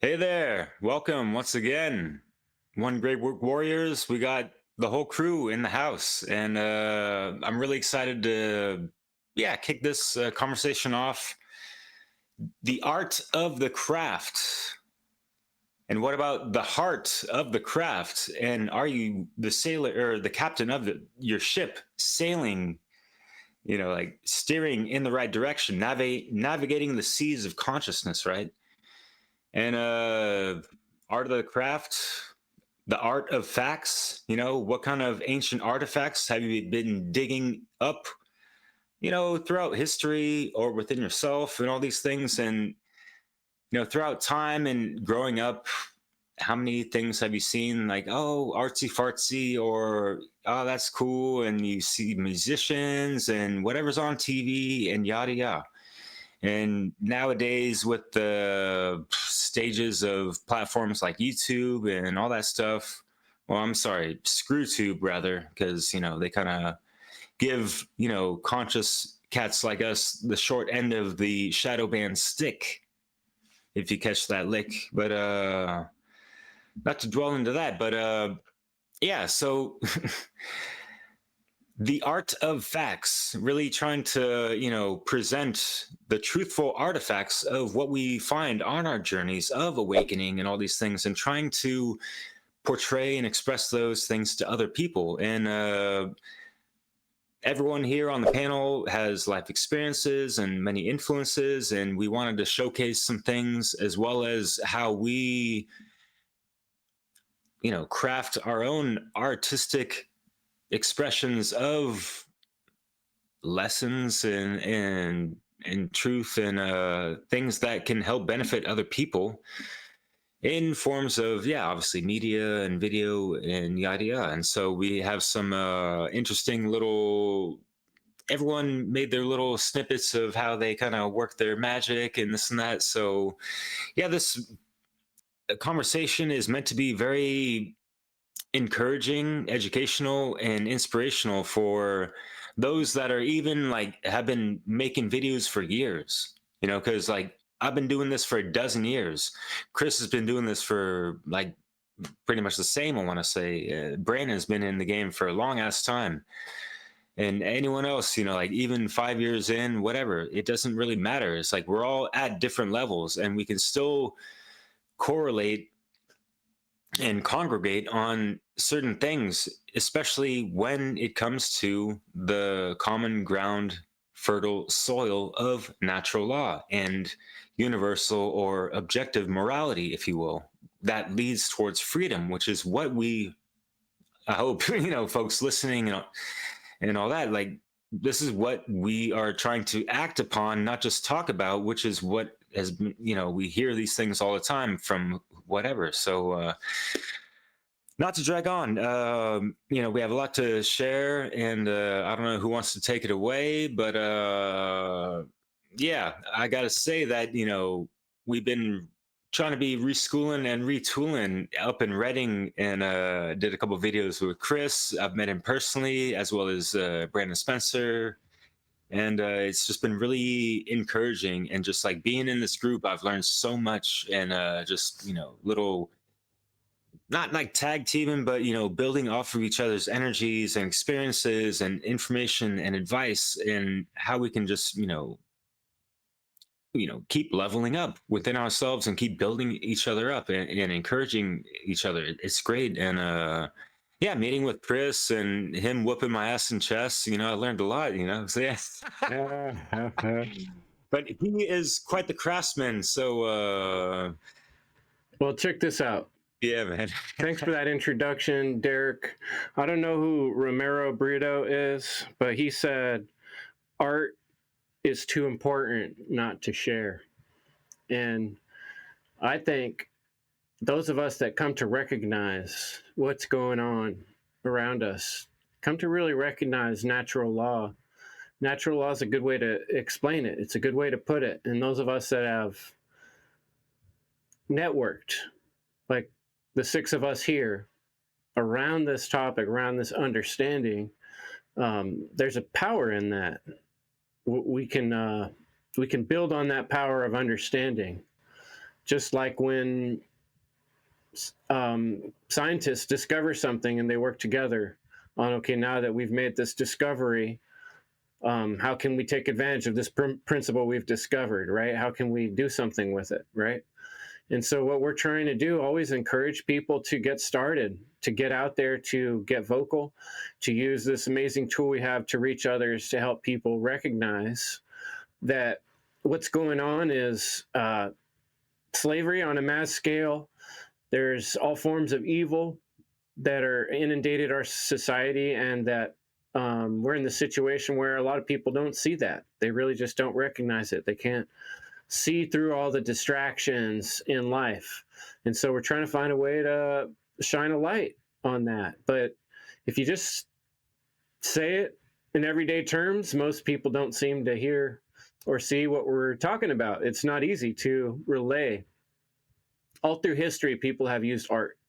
Hey there, welcome once again. One Great Work Warriors. We got the whole crew in the house, and I'm really excited to, yeah, kick this conversation off. The art of the craft. And what about the heart of the craft? And are you the sailor or the captain of your ship sailing, like steering in the right direction, navigating the seas of consciousness, right? And art of the craft, the art of facts. What kind of ancient artifacts have you been digging up, throughout history or within yourself and all these things? And, throughout time and growing up, how many things have you seen like, oh, artsy fartsy, or oh, that's cool? And you see musicians and whatever's on TV and yada yada. And nowadays, with the stages of platforms like YouTube and all that stuff, well, I'm sorry, ScrewTube rather, because they kind of give conscious cats like us the short end of the shadow band stick, if you catch that lick. But not to dwell into that, but yeah. So the art of facts, really trying to present the truthful artifacts of what we find on our journeys of awakening and all these things, and trying to portray and express those things to other people. And everyone here on the panel has life experiences and many influences, and we wanted to showcase some things as well as how we craft our own artistic expressions of lessons and truth, and things that can help benefit other people in forms of, yeah, obviously media and video and yada yada. And so we have some interesting little, everyone made their little snippets of how they kind of work their magic and this and that. So yeah, this conversation is meant to be very encouraging, educational, and inspirational for those that are even like have been making videos for years. Because like I've been doing this for a dozen years. Chris has been doing this for like pretty much the same. I want to say Brandon's been in the game for a long ass time, and anyone else, like even 5 years in, whatever, it doesn't really matter. It's like we're all at different levels, and we can still correlate and congregate on certain things, especially when it comes to the common ground, fertile soil of natural law and universal or objective morality, if you will, that leads towards freedom, which is what I hope, folks listening and all that, like, this is what we are trying to act upon, not just talk about, which is what has been, we hear these things all the time from whatever. So, not to drag on, we have a lot to share, and I don't know who wants to take it away, but yeah, I got to say that, we've been trying to be reschooling and retooling up in Reading, and did a couple videos with Chris. I've met him personally, as well as Brandon Spencer. And it's just been really encouraging. And just like being in this group, I've learned so much, and just, little, not like tag teaming, but building off of each other's energies and experiences and information and advice, and how we can just keep leveling up within ourselves and keep building each other up, and encouraging each other. It's great. And yeah, meeting with Chris and him whooping my ass in chess, I learned a lot. So yeah. But he is quite the craftsman, so Well, check this out. yeah, man. Thanks for that introduction, Derek. I don't know who Romero Brito is, but he said art is too important not to share. And I think those of us that come to recognize what's going on around us come to really recognize natural law. Natural law is a good way to explain it. It's a good way to put it. And those of us that have networked, like the six of us here, around this topic, around this understanding, there's a power in that. We can build on that power of understanding, Just like when scientists discover something and they work together on, okay, now that we've made this discovery, how can we take advantage of this principle we've discovered, right? How can we do something with it, right? And so what we're trying to do, always encourage people to get started, to get out there, to get vocal, to use this amazing tool we have to reach others, to help people recognize that what's going on is slavery on a mass scale. There's all forms of evil that are inundated our society, and that we're in the situation where a lot of people don't see that. They really just don't recognize it. They can't see through all the distractions in life. And so we're trying to find a way to shine a light on that. But if you just say it in everyday terms, most people don't seem to hear or see what we're talking about. It's not easy to relay. All through history, people have used art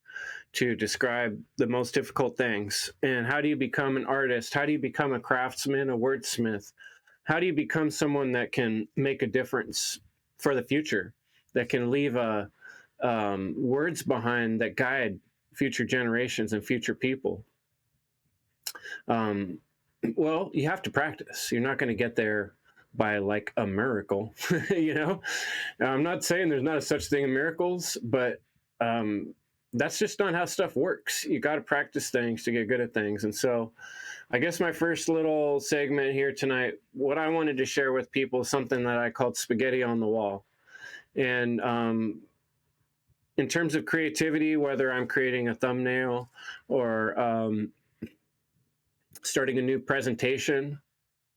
to describe the most difficult things. And how do you become an artist? How do you become a craftsman, a wordsmith? How do you become someone that can make a difference for the future, that can leave words behind that guide future generations and future people? Well, you have to practice. You're not going to get there by like a miracle, you know? I'm not saying there's not a such thing as miracles, but that's just not how stuff works. You got to practice things to get good at things. And so I guess my first little segment here tonight, what I wanted to share with people is something that I called spaghetti on the wall. And in terms of creativity, whether I'm creating a thumbnail or starting a new presentation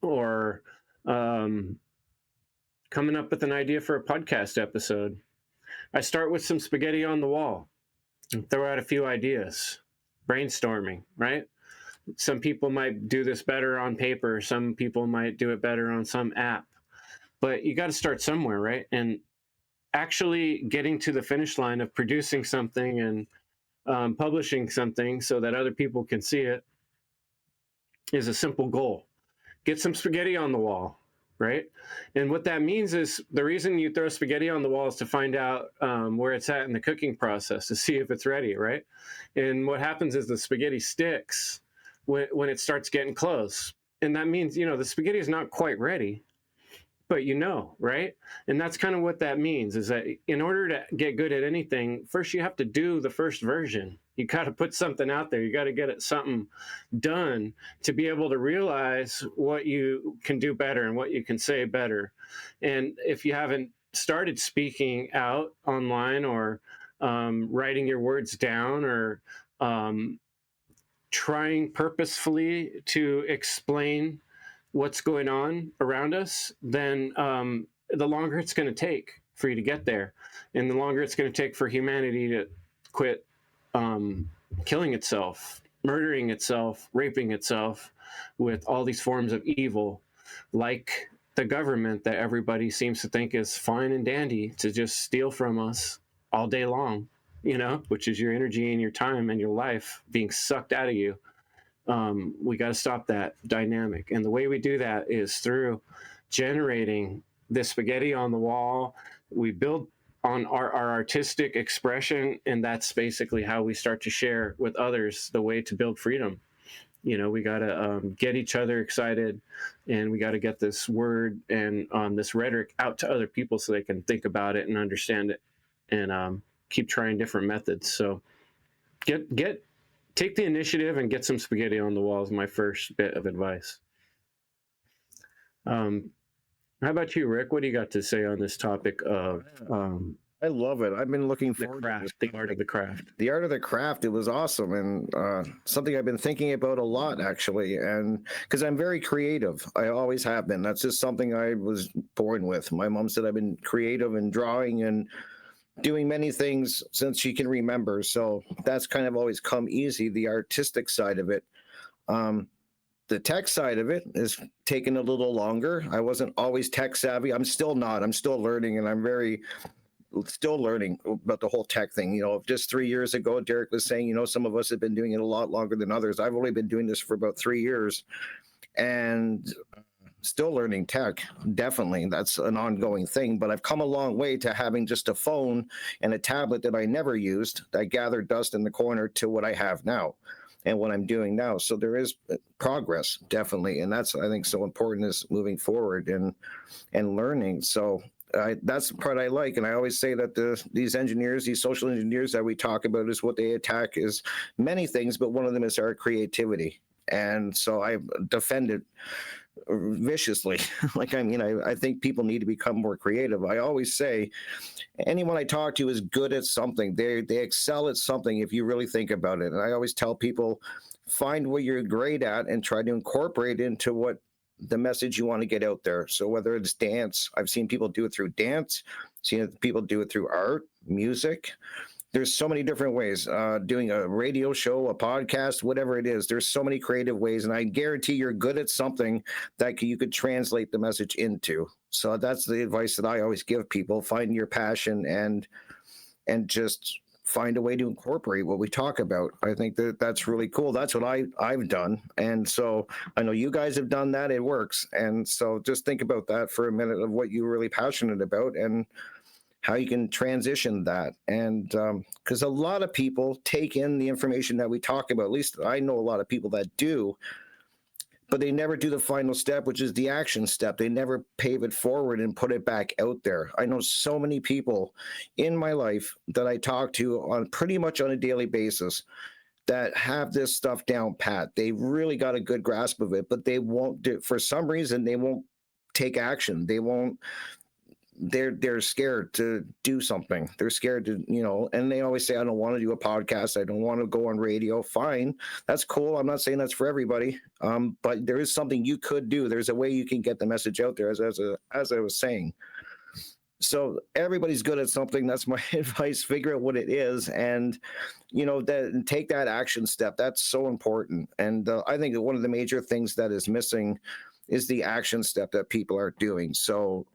or coming up with an idea for a podcast episode, I start with some spaghetti on the wall and throw out a few ideas, brainstorming, right? Some people might do this better on paper. Some people might do it better on some app. But you got to start somewhere, right? And actually getting to the finish line of producing something and publishing something so that other people can see it is a simple goal. Get some spaghetti on the wall, right? And what that means is the reason you throw spaghetti on the wall is to find out where it's at in the cooking process, to see if it's ready, right? And what happens is the spaghetti sticks when it starts getting close. And that means, the spaghetti is not quite ready, but right? And that's kind of what that means, is that in order to get good at anything, first you have to do the first version. You got to put something out there. You got to get it something done to be able to realize what you can do better and what you can say better. And if you haven't started speaking out online or writing your words down or trying purposefully to explain what's going on around us, then the longer it's going to take for you to get there, and the longer it's going to take for humanity to quit killing itself, murdering itself, raping itself with all these forms of evil, like the government that everybody seems to think is fine and dandy to just steal from us all day long, which is your energy and your time and your life being sucked out of you. We got to stop that dynamic. And the way we do that is through generating this spaghetti on the wall. We build on our artistic expression, and that's basically how we start to share with others the way to build freedom. We got to get each other excited, and we got to get this word and this rhetoric out to other people so they can think about it and understand it, and keep trying different methods. So take the initiative and get some spaghetti on the wall is my first bit of advice. How about you, Rick? What do you got to say on this topic of I love it. I've been looking the forward craft, the art of the craft? The art of the craft. It was awesome, and something I've been thinking about a lot, actually. And because I'm very creative, I always have been. That's just something I was born with. My mom said I've been creative and drawing and doing many things since she can remember. So that's kind of always come easy. The artistic side of it. The tech side of it is taking a little longer. I wasn't always tech savvy. I'm still not. I'm still learning, and I'm still learning about the whole tech thing. Just 3 years ago, Derek was saying, some of us have been doing it a lot longer than others. I've only been doing this for about 3 years. And still learning tech. Definitely, that's an ongoing thing. But I've come a long way to having just a phone and a tablet that I never used. I gathered dust in the corner to what I have now, and what I'm doing now. So there is progress, definitely, and that's, I think, so important, is moving forward and learning. So that's the part I like, and I always say that these engineers, these social engineers that we talk about, is what they attack is many things, but one of them is our creativity. And so I defend it viciously. Like, I mean, I think people need to become more creative. I always say anyone I talk to is good at something. They excel at something if you really think about it. And I always tell people, find what you're great at and try to incorporate into what the message you want to get out there. So whether it's dance, I've seen people do it through dance, seen people do it through art, music. There's so many different ways, doing a radio show, a podcast, whatever it is. There's so many creative ways, and I guarantee you're good at something that you could translate the message into. So that's the advice that I always give people: find your passion and just find a way to incorporate what we talk about. I think that that's really cool. That's what I've done, and so I know you guys have done that. It works, and so just think about that for a minute, of what you're really passionate about and how you can transition that. And because a lot of people take in the information that we talk about, at least I know a lot of people that do, but they never do the final step, which is the action step. They never pave it forward and put it back out there. I know so many people in my life that I talk to on pretty much on a daily basis that have this stuff down pat. They really got a good grasp of it, but they won't do, for some reason, they won't take action. They won't, they're scared to do something. They're scared to, and they always say, I don't want to do a podcast, I don't want to go on radio. Fine, that's cool. I'm not saying that's for everybody, but there is something you could do. There's a way you can get the message out there, as I was saying. So everybody's good at something. That's my advice. Figure out what it is, and that, take that action step. That's so important. And I think that one of the major things that is missing is the action step that people are doing. So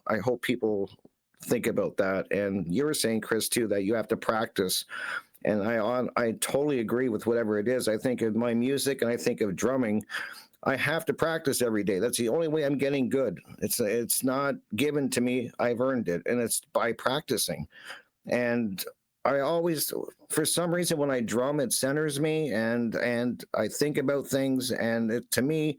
I hope people think about that. And you were saying, Chris, too, that you have to practice. And I totally agree with whatever it is. I think of my music and I think of drumming. I have to practice every day. That's the only way I'm getting good. It's not given to me. I've earned it, and it's by practicing. And I always, for some reason, when I drum, it centers me, and I think about things. And to me,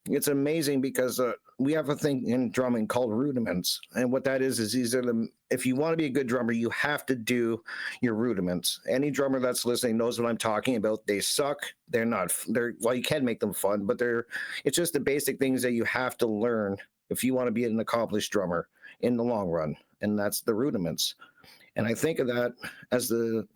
it's amazing, because we have a thing in drumming called rudiments. And what that is these are if you want to be a good drummer, you have to do your rudiments. Any drummer that's listening knows what I'm talking about. They suck. Well, you can make them fun, but it's just the basic things that you have to learn if you want to be an accomplished drummer in the long run. And that's the rudiments. And I think of that as if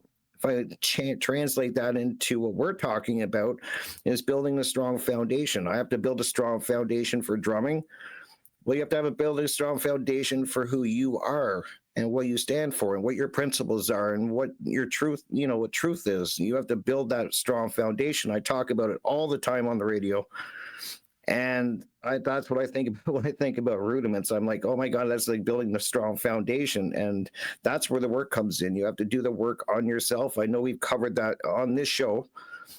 I translate that into what we're talking about, is building a strong foundation. I have to build a strong foundation for drumming. Well, you have to build a strong foundation for who you are and what you stand for and what your principles are and what your truth, what truth is. You have to build that strong foundation. I talk about it all the time on the radio. And that's what I think about when I think about rudiments. I'm like, oh my God, that's like building a strong foundation. And that's where the work comes in. You have to do the work on yourself. I know we've covered that on this show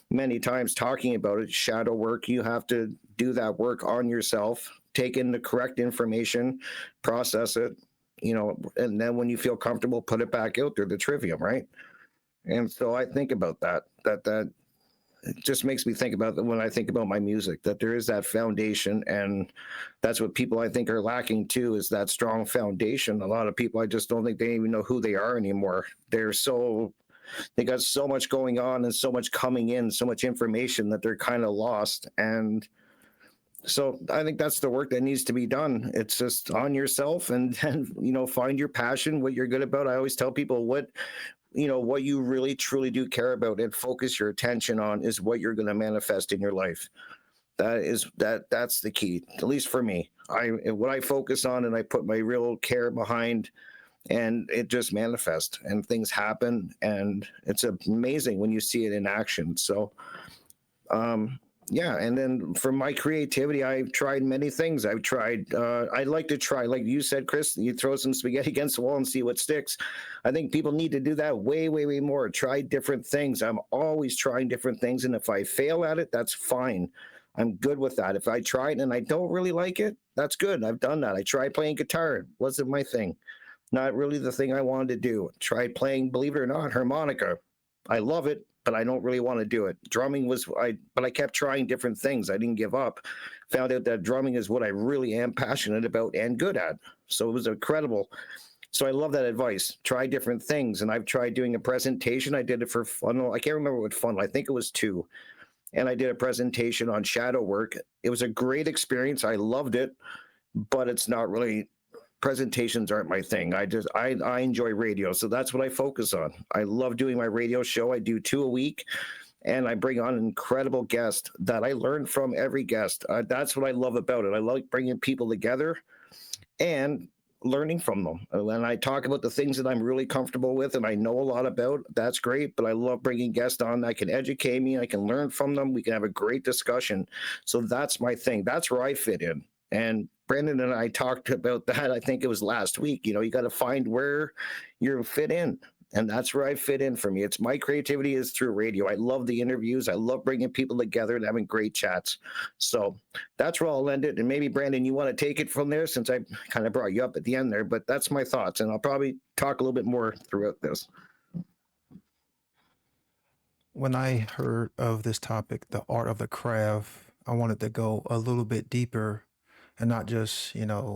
many times, talking about it. Shadow work. You have to do that work on yourself, take in the correct information, process it, and then when you feel comfortable, put it back out there, the trivium, right? And so I think about that it just makes me think about that when I think about my music, that there is that foundation. And that's what people, I think, are lacking too, is that strong foundation. A lot of people, I just don't think they even know who they are anymore. They got so much going on and so much coming in, so much information, that they're kind of lost. And so I think that's the work that needs to be done. It's just on yourself, and find your passion, what you're good about. I always tell people what you really truly do care about and focus your attention on is what you're going to manifest in your life. That's the key, at least for me. What I focus on and I put my real care behind, and it just manifests and things happen, and it's amazing when you see it in action. So yeah. And then for my creativity, I've tried many things. I'd like to try, like you said, Chris, you throw some spaghetti against the wall and see what sticks. I think people need to do that way, way, way more. Try different things. I'm always trying different things. And if I fail at it, that's fine. I'm good with that. If I try it and I don't really like it, that's good. I've done that. I tried playing guitar. It wasn't my thing. Not really the thing I wanted to do. Tried playing, believe it or not, harmonica. I love it, but I don't really want to do it. Drumming was but I kept trying different things. I didn't give up. Found out that drumming is what I really am passionate about and good at. So it was incredible. So I love that advice. Try different things. And I've tried doing a presentation. I did it for funnel. I can't remember what funnel. I think it was two. And I did a presentation on shadow work. It was a great experience. I loved it, but it's not really, presentations aren't my thing. I enjoy radio, so that's what I focus on. I love doing my radio show. I do 2 a week, and I bring on an incredible guest that I learn from every guest. That's what I love about it. I like bringing people together and learning from them. And I talk about the things that I'm really comfortable with and I know a lot about. That's great, but I love bringing guests on that can educate me. I can learn from them. We can have a great discussion. So that's my thing. That's where I fit in. And Brandon and I talked about that. I think it was last week. You got to find where you fit in. And that's where I fit in for me. It's my creativity is through radio. I love the interviews. I love bringing people together and having great chats. So that's where I'll end it. And maybe, Brandon, you want to take it from there since I kind of brought you up at the end there. But that's my thoughts. And I'll probably talk a little bit more throughout this. When I heard of this topic, the art of the craft, I wanted to go a little bit deeper and not just,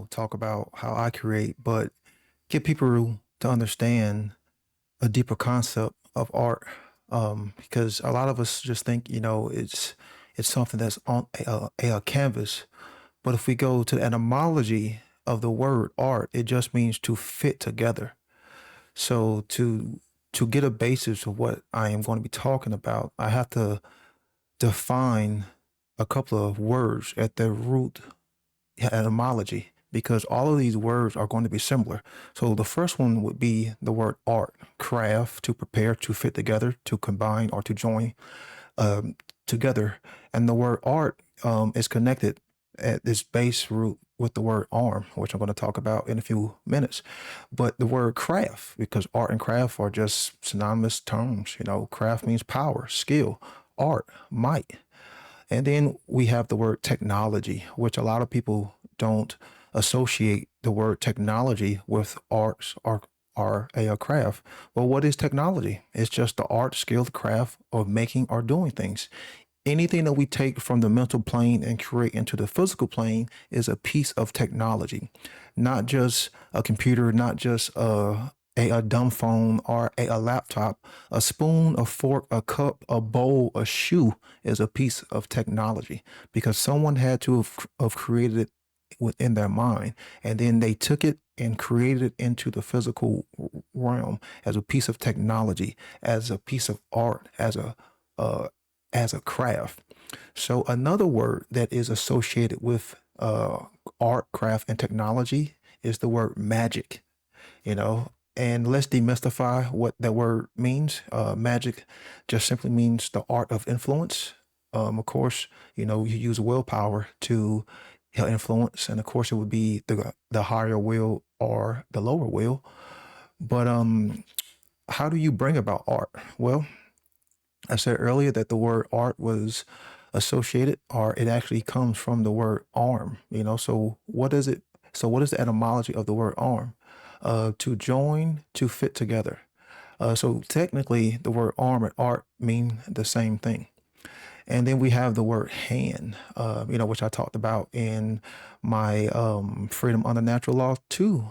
talk about how I create, but get people to understand a deeper concept of art. Because a lot of us just think, it's something that's on a canvas. But if we go to the etymology of the word art, it just means to fit together. So to get a basis of what I am going to be talking about, I have to define a couple of words at their root etymology, because all of these words are going to be similar. So the first one would be the word art, craft, to prepare, to fit together, to combine, or to join together. And the word art is connected at this base root with the word arm, which I'm going to talk about in a few minutes. But the word craft, because art and craft are just synonymous terms. Craft means power, skill, art, might. And then we have the word technology, which a lot of people don't associate the word technology with arts or a craft. Well, what is technology? It's just the art, skill, the craft of making or doing things. Anything that we take from the mental plane and create into the physical plane is a piece of technology, not just a computer, not just a dumb phone or a laptop. A spoon, a fork, a cup, a bowl, a shoe is a piece of technology because someone had to have created it within their mind, and then they took it and created it into the physical realm as a piece of technology, as a piece of art, as a craft. So another word that is associated with art, craft, and technology is the word magic. And let's demystify what that word means. Magic just simply means the art of influence. Of course, you use willpower to influence, and of course, it would be the higher will or the lower will. But how do you bring about art? Well, I said earlier that the word art was associated, or it actually comes from the word arm. So what is it? So what is the etymology of the word arm? To join, to fit together. So technically, the word arm and art mean the same thing. And then we have the word hand, which I talked about in my Freedom Under Natural Law 2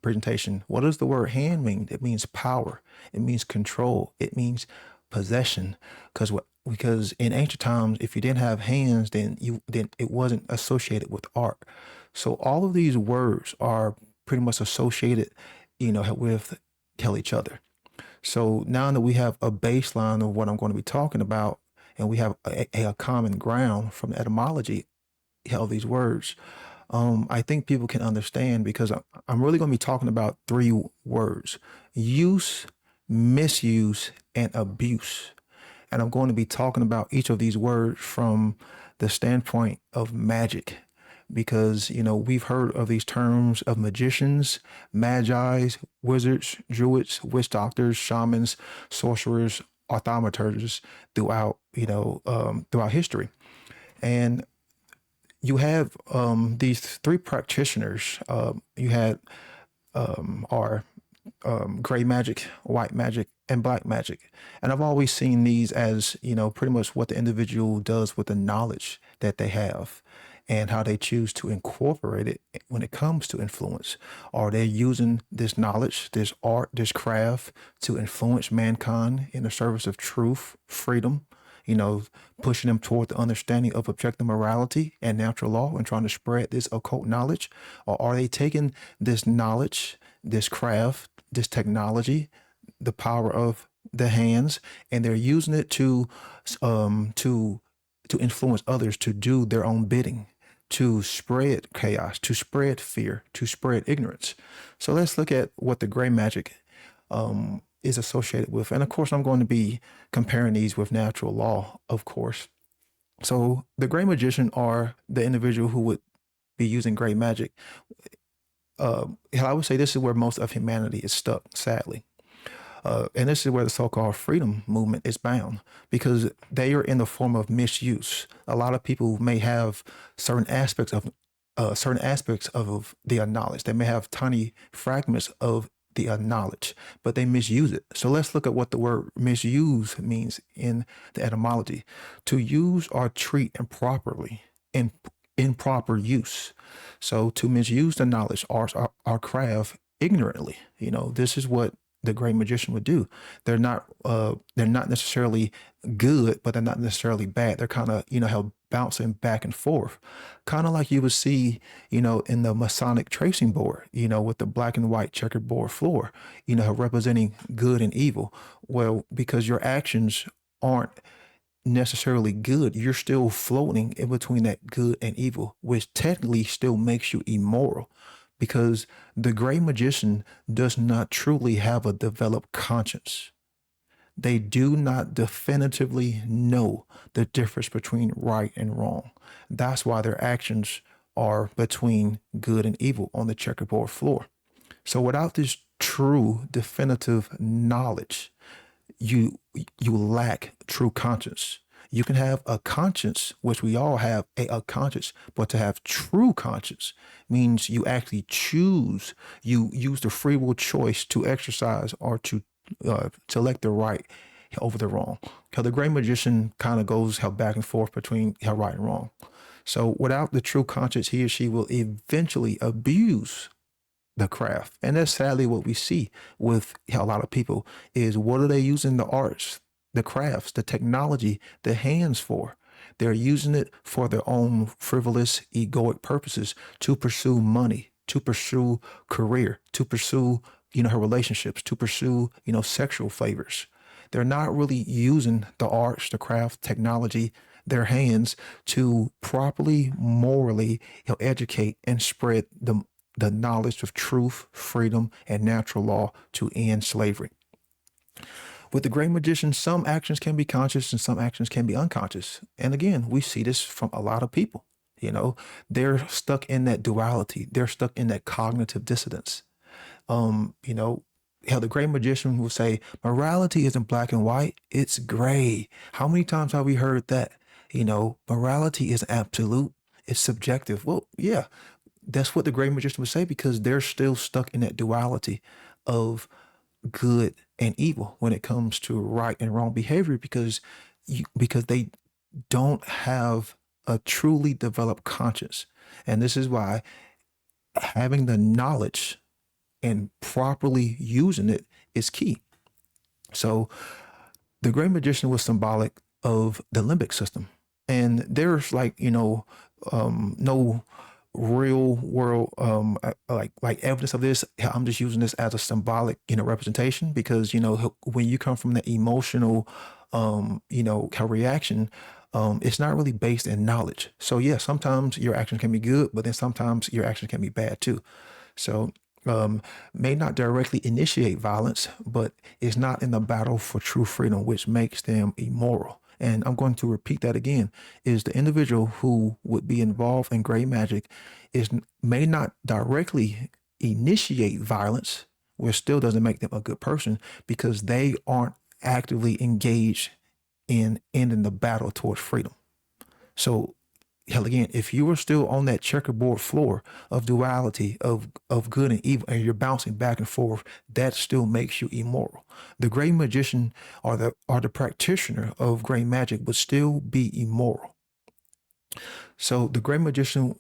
presentation. What does the word hand mean? It means power. It means control. It means possession. Because in ancient times, if you didn't have hands, then it wasn't associated with art. So all of these words are pretty much associated, with each other. So now that we have a baseline of what I'm going to be talking about, and we have a common ground from the etymology of these words, I think people can understand, because I'm really going to be talking about 3 words: use, misuse, and abuse. And I'm going to be talking about each of these words from the standpoint of magic, because, we've heard of these terms of magicians, magi's, wizards, druids, witch doctors, shamans, sorcerers, thaumaturgs throughout history. And you have these three practitioners. You had our gray magic, white magic, and black magic. And I've always seen these as, pretty much what the individual does with the knowledge that they have and how they choose to incorporate it when it comes to influence. Are they using this knowledge, this art, this craft to influence mankind in the service of truth, freedom, pushing them toward the understanding of objective morality and natural law and trying to spread this occult knowledge? Or are they taking this knowledge, this craft, this technology, the power of the hands, and they're using it to influence others to do their own bidding, to spread chaos, to spread fear, to spread ignorance? So let's look at what the gray magic is associated with. And of course, I'm going to be comparing these with natural law, of course. So the gray magician are the individual who would be using gray magic. I would say this is where most of humanity is stuck, sadly. And this is where the so-called freedom movement is bound, because they are in the form of misuse. A lot of people may have certain aspects of the knowledge. They may have tiny fragments of the knowledge, but they misuse it. So let's look at what the word misuse means in the etymology: to use or treat improperly, in improper use. So to misuse the knowledge, our craft ignorantly. This is what the great magician would do. They're not necessarily good, but they're not necessarily bad. They're kind of, bouncing back and forth, kind of like you would see, in the Masonic tracing board, with the black and white checkerboard floor, representing good and evil. Well, because your actions aren't necessarily good, you're still floating in between that good and evil, which technically still makes you immoral, because the gray magician does not truly have a developed conscience. They do not definitively know the difference between right and wrong. That's why their actions are between good and evil on the checkerboard floor. So without this true definitive knowledge, you lack true conscience. You can have a conscience, which we all have a conscience, but to have true conscience means you actually choose, you use the free will choice to exercise or to select the right over the wrong. Because the great magician kind of goes back and forth between right and wrong. So without the true conscience, he or she will eventually abuse the craft. And that's sadly what we see with a lot of people is, what are they using the arts, the crafts, the technology, the hands for? They're using it for their own frivolous, egoic purposes, to pursue money, to pursue career, to pursue, her relationships, to pursue, sexual favors. They're not really using the arts, the craft, technology, their hands to properly, morally, educate and spread the knowledge of truth, freedom, and natural law to end slavery. With the great magician, some actions can be conscious and some actions can be unconscious. And again, we see this from a lot of people. They're stuck in that duality. They're stuck in that cognitive dissonance. The great magician will say, morality isn't black and white, it's gray. How many times have we heard that? Morality is absolute, it's subjective. Well, yeah, that's what the great magician would say, because they're still stuck in that duality of good and evil when it comes to right and wrong behavior, because they don't have a truly developed conscience. And this is why having the knowledge and properly using it is key. So the great magician was symbolic of the limbic system. And there's no real world like evidence of this. I'm just using this as a symbolic representation, because when you come from the emotional reaction, it's not really based in knowledge. So yeah, sometimes your action can be good, but then sometimes your action can be bad too. So may not directly initiate violence, but is not in the battle for true freedom, which makes them immoral. And I'm going to repeat that again, is the individual who would be involved in gray magic may not directly initiate violence, which still doesn't make them a good person, because they aren't actively engaged in ending the battle towards freedom. So hell again, if you are still on that checkerboard floor of duality of good and evil, and you're bouncing back and forth, that still makes you immoral. The gray magician or the practitioner of gray magic would still be immoral. So the gray magician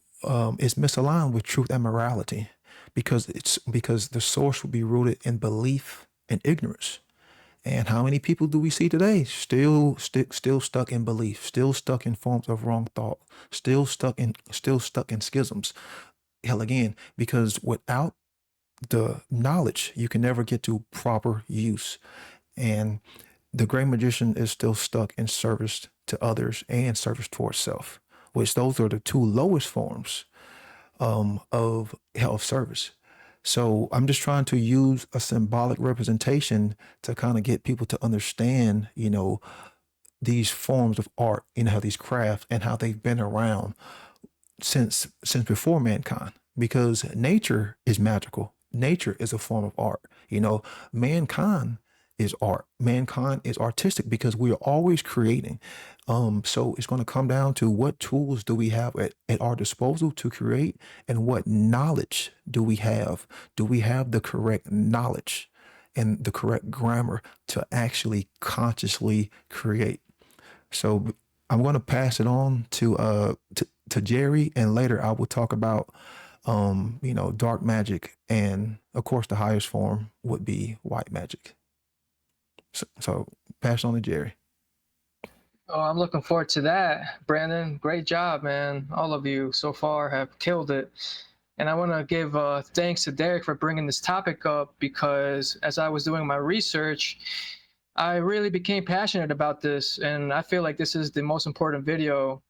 is misaligned with truth and morality because the source will be rooted in belief and ignorance. And how many people do we see today still stuck in belief, still stuck in forms of wrong thought, still stuck in schisms? Hell again, because without the knowledge, you can never get to proper use. And the great magician is still stuck in service to others and service towards self, which those are the two lowest forms of health service. So I'm just trying to use a symbolic representation to kind of get people to understand, these forms of art, how these crafts and how they've been around since before mankind. Because nature is magical. Nature is a form of art. Mankind is art. Mankind is artistic because we are always creating. So it's going to come down to what tools do we have at our disposal to create, and what knowledge do we have? Do we have the correct knowledge and the correct grammar to actually consciously create? So I'm going to pass it on to Jerry, and later I will talk about dark magic, and of course the highest form would be white magic. So pass on to Jerry. Oh, I'm looking forward to that, Brandon. Great job, man. All of you so far have killed it. And I want to give thanks to Derek for bringing this topic up, because as I was doing my research, I really became passionate about this. And I feel like this is the most important video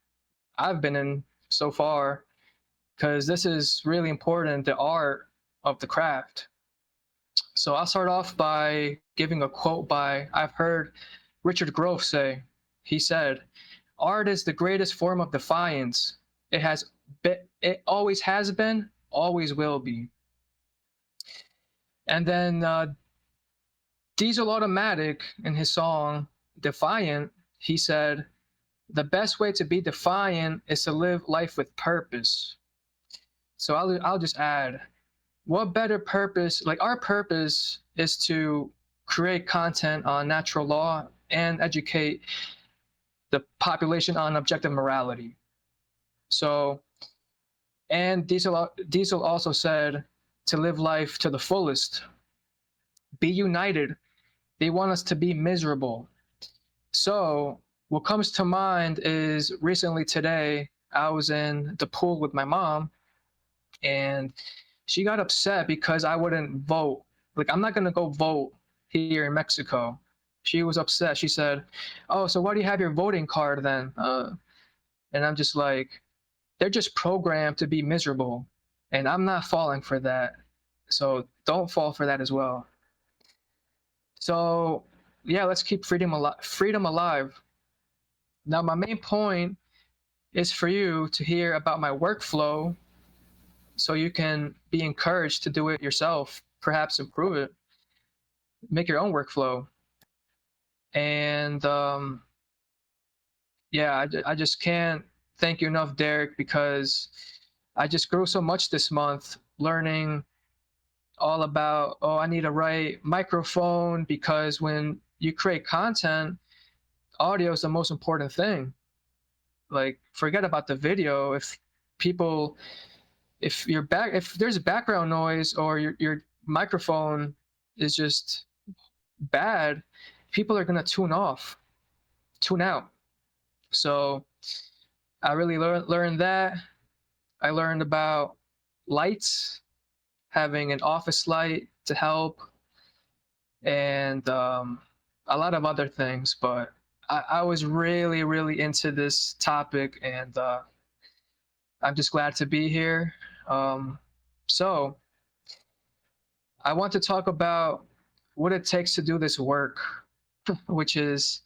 I've been in so far, because this is really important, the art of the craft. So I'll start off by giving a quote I've heard Richard Grove say. He said, "Art is the greatest form of defiance. It always has been, always will be." And then Diesel Automatic, in his song Defiant, he said, "The best way to be defiant is to live life with purpose." So I'll just add, what better purpose? Like, our purpose is to create content on natural law and educate the population on objective morality. So, and Diesel also said to live life to the fullest, be united. They want us to be miserable. So what comes to mind is, recently today, I was in the pool with my mom, and she got upset because I wouldn't vote. Like, I'm not going to go vote here in Mexico. She was upset. She said, "Oh, so why do you have your voting card then?" And I'm just like, they're just programmed to be miserable. And I'm not falling for that. So don't fall for that as well. So yeah, let's keep freedom alive. Now, my main point is for you to hear about my workflow, so you can be encouraged to do it yourself, perhaps improve it, make your own workflow. And yeah, I just can't thank you enough, Derek, because I just grew so much this month learning all about, I need a right microphone, because when you create content, audio is the most important thing. Like, forget about the video. If there's background noise, or your microphone is just bad, people are gonna tune out. So I really learned that. I learned about lights, having an office light to help, and a lot of other things. But I was really, really into this topic, and I'm just glad to be here. So I want to talk about what it takes to do this work, which is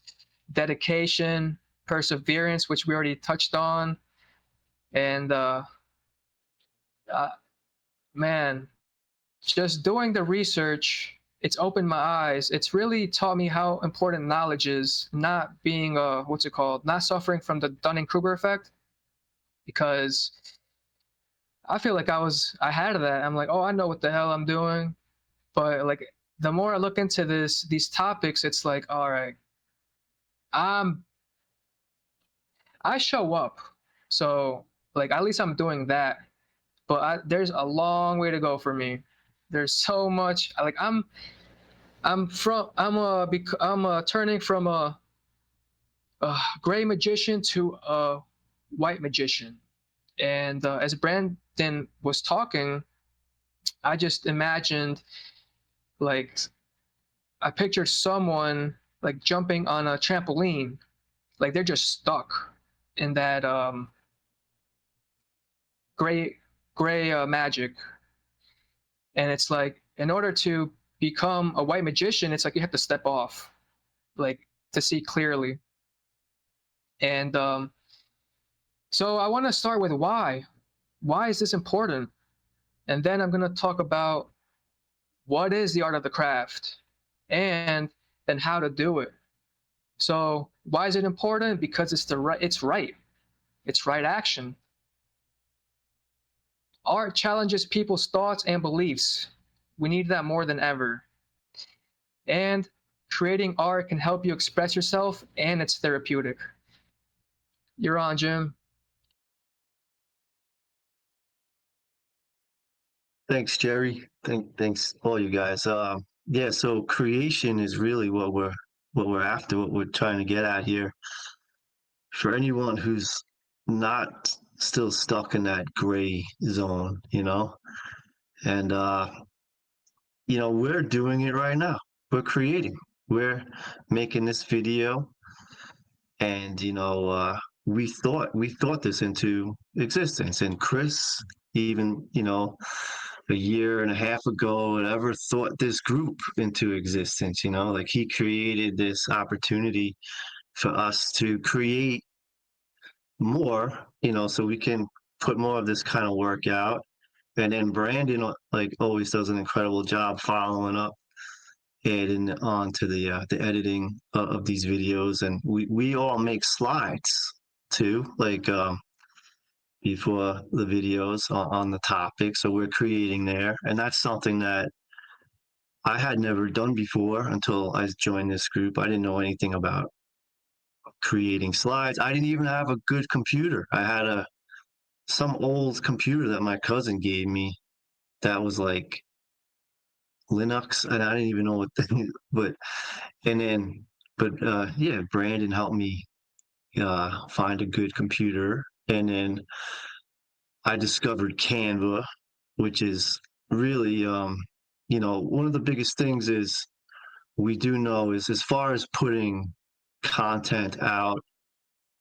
dedication, perseverance, which we already touched on. And man, just doing the research, it's opened my eyes. It's really taught me how important knowledge is, not being not suffering from the Dunning-Kruger effect. because I feel like I had that. I'm like, oh, I know what the hell I'm doing. But like the more I look into these topics, it's like, all right, I'm I show up. So like at least I'm doing that. But there's a long way to go for me. There's so much like I'm turning from a gray magician to a white magician. And as Brandon was talking, I just imagined like I pictured someone like jumping on a trampoline, like they're just stuck in that gray magic. And it's like in order to become a white magician, it's like you have to step off, like to see clearly. And so I want to start with why. Why is this important? And then I'm going to talk about what is the art of the craft and then how to do it. So why is it important? Because it's right. It's right action. Art challenges people's thoughts and beliefs. We need that more than ever. And creating art can help you express yourself, and it's therapeutic. You're on, Jim. Thanks, Jerry. Thanks all you guys. Yeah, so creation is really what we're after, what we're trying to get at here. For anyone who's not still stuck in that gray zone, and we're doing it right now. We're creating. We're making this video, and we thought this into existence. And Chris, even a year and a half ago, whatever, thought this group into existence. Like he created this opportunity for us to create more. So we can put more of this kind of work out. And then Brandon, like always, does an incredible job following up, adding on to the editing of these videos. And we all make slides too, like before the videos on the topic. So we're creating there, and that's something that I had never done before until I joined this group. I didn't know anything about creating slides. I didn't even have a good computer. I had some old computer that my cousin gave me that was like Linux, and I didn't even know what thing, but yeah, Brandon helped me find a good computer, and then I discovered Canva, which is really one of the biggest things is we do know is as far as putting content out,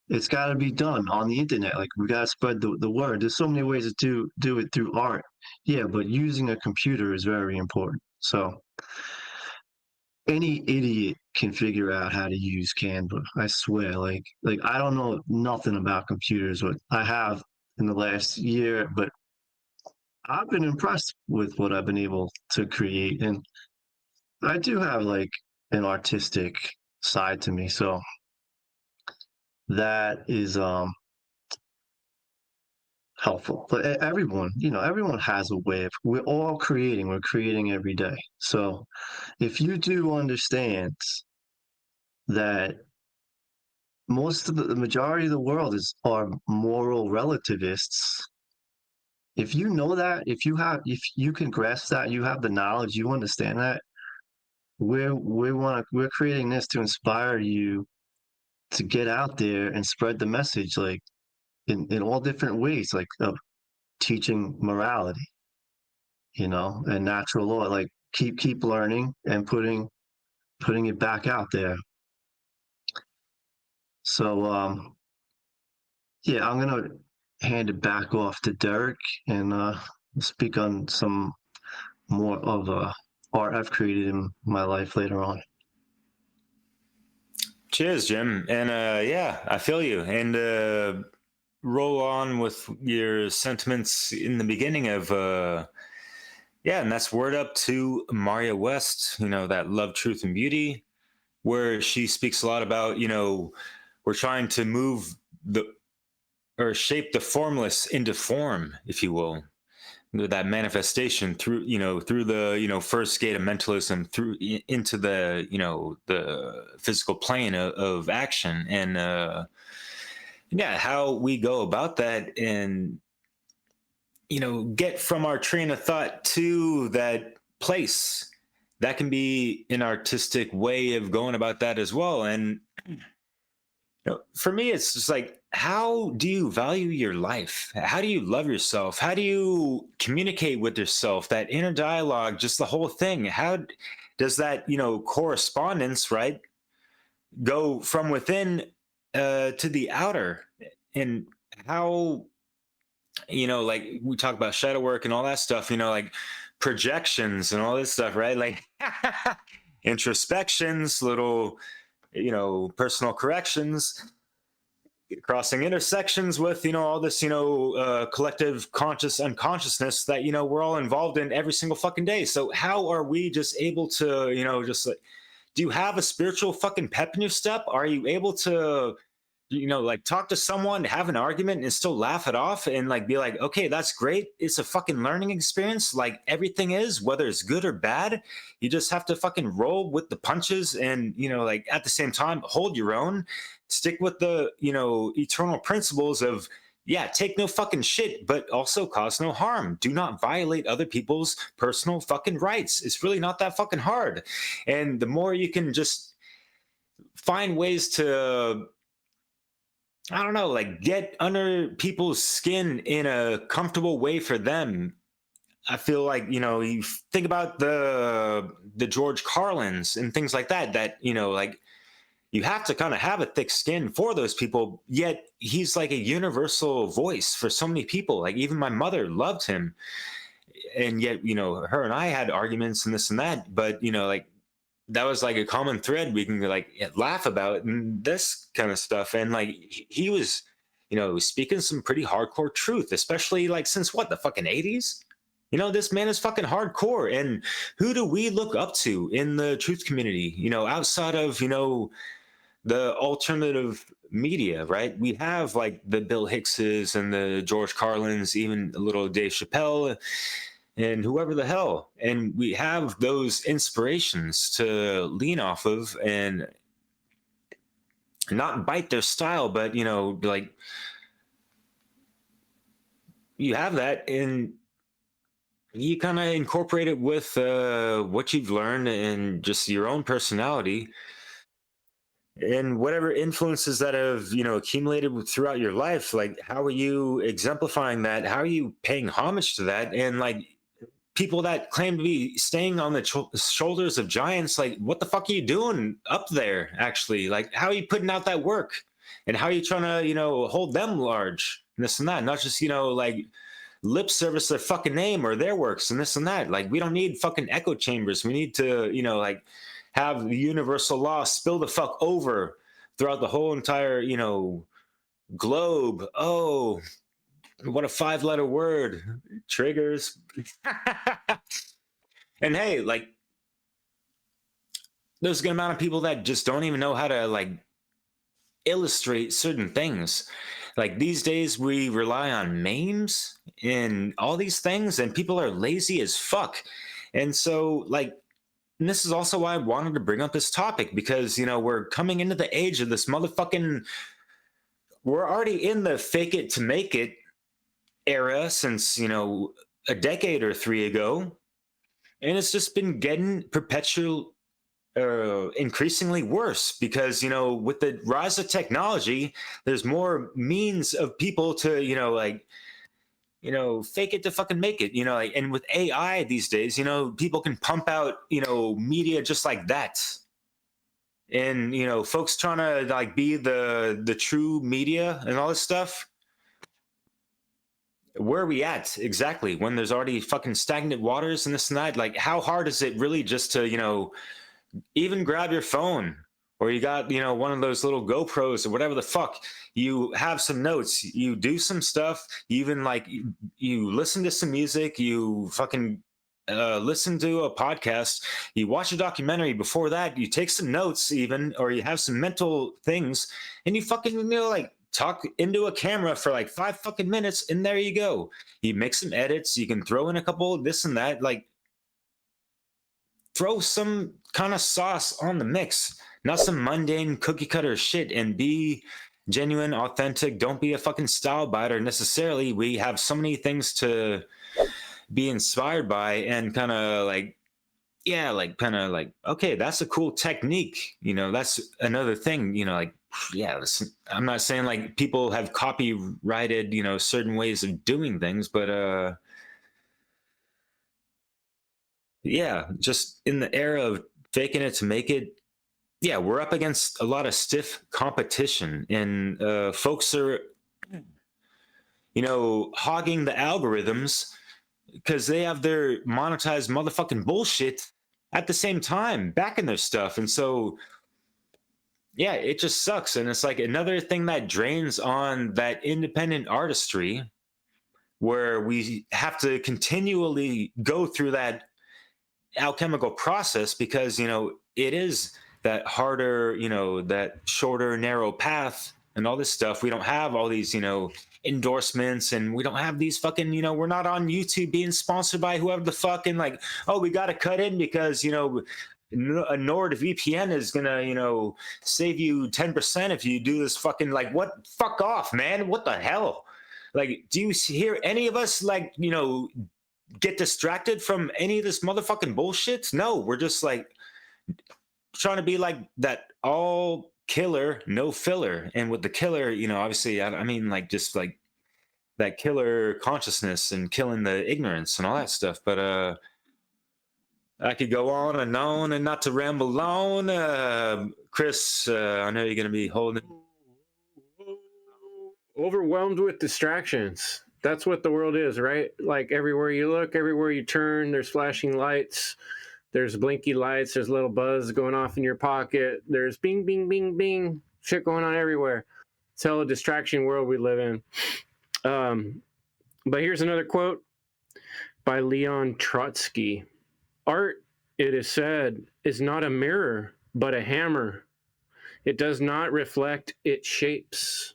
it's got to be done on the internet. Like we got to spread the word. There's so many ways to do it through art. Yeah, but using a computer is very important. So any idiot can figure out how to use Canva. I swear. Like I don't know nothing about computers, but I have in the last year, but I've been impressed with what I've been able to create. And I do have like an artistic side to me. So that is helpful. But everyone has a way of, we're all creating, we're creating every day. So if you do understand that most of the majority of the world are moral relativists, if you know that, if you can grasp that, you have the knowledge, you understand that, we're creating this to inspire you to get out there and spread the message, like in all different ways, like of teaching morality, and natural law, like keep learning and putting it back out there. So yeah, I'm gonna hand it back off to Derek and speak on some more of art I've created in my life later on. Cheers, Jim. And yeah, I feel you. And roll on with your sentiments in the beginning of yeah, and that's word up to Maria West, that Love, Truth, and Beauty, where she speaks a lot about, we're trying to move or shape the formless into form, if you will. That manifestation through, through the, first gate of mentalism through into the, the physical plane of action. And yeah, how we go about that, and get from our train of thought to that place, that can be an artistic way of going about that as well. And for me, it's just like, how do you value your life? How do you love yourself? How do you communicate with yourself? That inner dialogue, just the whole thing. How does that, correspondence, right, go from within to the outer? And how, like we talk about shadow work and all that stuff, like projections and all this stuff, right? Like introspections, little, personal corrections, crossing intersections with, all this, collective conscious unconsciousness that, we're all involved in every single fucking day. So how are we just able to, just like, do you have a spiritual fucking pep in your step? Are you able to, like talk to someone, have an argument and still laugh it off and like be like, okay, that's great. It's a fucking learning experience. Like everything is, whether it's good or bad, you just have to fucking roll with the punches and, like at the same time, hold your own, stick with the, eternal principles of, yeah, take no fucking shit, but also cause no harm. Do not violate other people's personal fucking rights. It's really not that fucking hard. And the more you can just find ways to, I don't know, like get under people's skin in a comfortable way for them. I feel like, you think about the George Carlins and things like that, like you have to kind of have a thick skin for those people, yet he's like a universal voice for so many people. Like even my mother loved him. And yet, her and I had arguments and this and that, but like that was like a common thread we can like laugh about and this kind of stuff. And like he was, speaking some pretty hardcore truth, especially like since what, the fucking 80s? This man is fucking hardcore. And who do we look up to in the truth community, outside of, the alternative media, right? We have like the Bill Hickses and the George Carlins, even a little Dave Chappelle, and whoever the hell. And we have those inspirations to lean off of and not bite their style, but, like you have that and you kind of incorporate it with what you've learned and just your own personality and whatever influences that have, accumulated throughout your life. Like, how are you exemplifying that? How are you paying homage to that? And like, people that claim to be staying on the shoulders of giants, like what the fuck are you doing up there actually? Like how are you putting out that work, and how are you trying to hold them large and this and that, not just like lip service their fucking name or their works and this and that. Like we don't need fucking echo chambers. We need to like have the universal law spill the fuck over throughout the whole entire globe. Oh, what a 5-letter word. Triggers. And hey, like there's a good amount of people that just don't even know how to like illustrate certain things. Like these days we rely on memes and all these things, and people are lazy as fuck. And so like, and this is also why I wanted to bring up this topic, because we're coming into the age of this motherfucking, we're already in the fake it to make it era since a decade or 3 ago, and it's just been getting increasingly worse because with the rise of technology, there's more means of people to fake it to fucking make it, like, and with AI these days, people can pump out media just like that. And folks trying to like be the true media and all this stuff, where are we at exactly when there's already fucking stagnant waters and this and that? Like how hard is it really just to even grab your phone, or you got one of those little GoPros or whatever the fuck, you have some notes, you do some stuff, you even like you listen to some music, you fucking listen to a podcast, you watch a documentary before that, you take some notes even, or you have some mental things, and you fucking like talk into a camera for like 5 fucking minutes, and there you go. You make some edits, you can throw in a couple this and that, like throw some kind of sauce on the mix, not some mundane cookie cutter shit, and be genuine, authentic. Don't be a fucking style biter necessarily. We have so many things to be inspired by, and kind of like, yeah, like kind of like, okay, that's a cool technique. That's another thing, like, yeah, listen, I'm not saying like people have copyrighted, certain ways of doing things, but yeah, just in the era of faking it to make it, yeah, we're up against a lot of stiff competition, and folks are, hogging the algorithms because they have their monetized motherfucking bullshit at the same time backing their stuff. And so, yeah, it just sucks. And it's like another thing that drains on that independent artistry, where we have to continually go through that alchemical process, because it is that harder, that shorter narrow path and all this stuff. We don't have all these endorsements, and we don't have these fucking we're not on YouTube being sponsored by whoever the fuck, and like, oh, we got to cut in because a NordVPN is gonna save you 10% if you do this fucking, like, what? Fuck off, man. What the hell? Like, do you hear any of us like get distracted from any of this motherfucking bullshit? No, we're just like trying to be like that all killer, no filler. And with the killer, obviously, I mean, like, just like that killer consciousness and killing the ignorance and all that stuff. But I could go on and on, and not to ramble on. Chris, I know you're going to be holding. Overwhelmed with distractions. That's what the world is, right? Like, everywhere you look, everywhere you turn, there's flashing lights, there's blinky lights, there's little buzz going off in your pocket, there's bing, bing, bing, bing, shit going on everywhere. It's hell a distraction world we live in. But here's another quote by Leon Trotsky. Art, it is said, is not a mirror, but a hammer. It does not reflect, it shapes.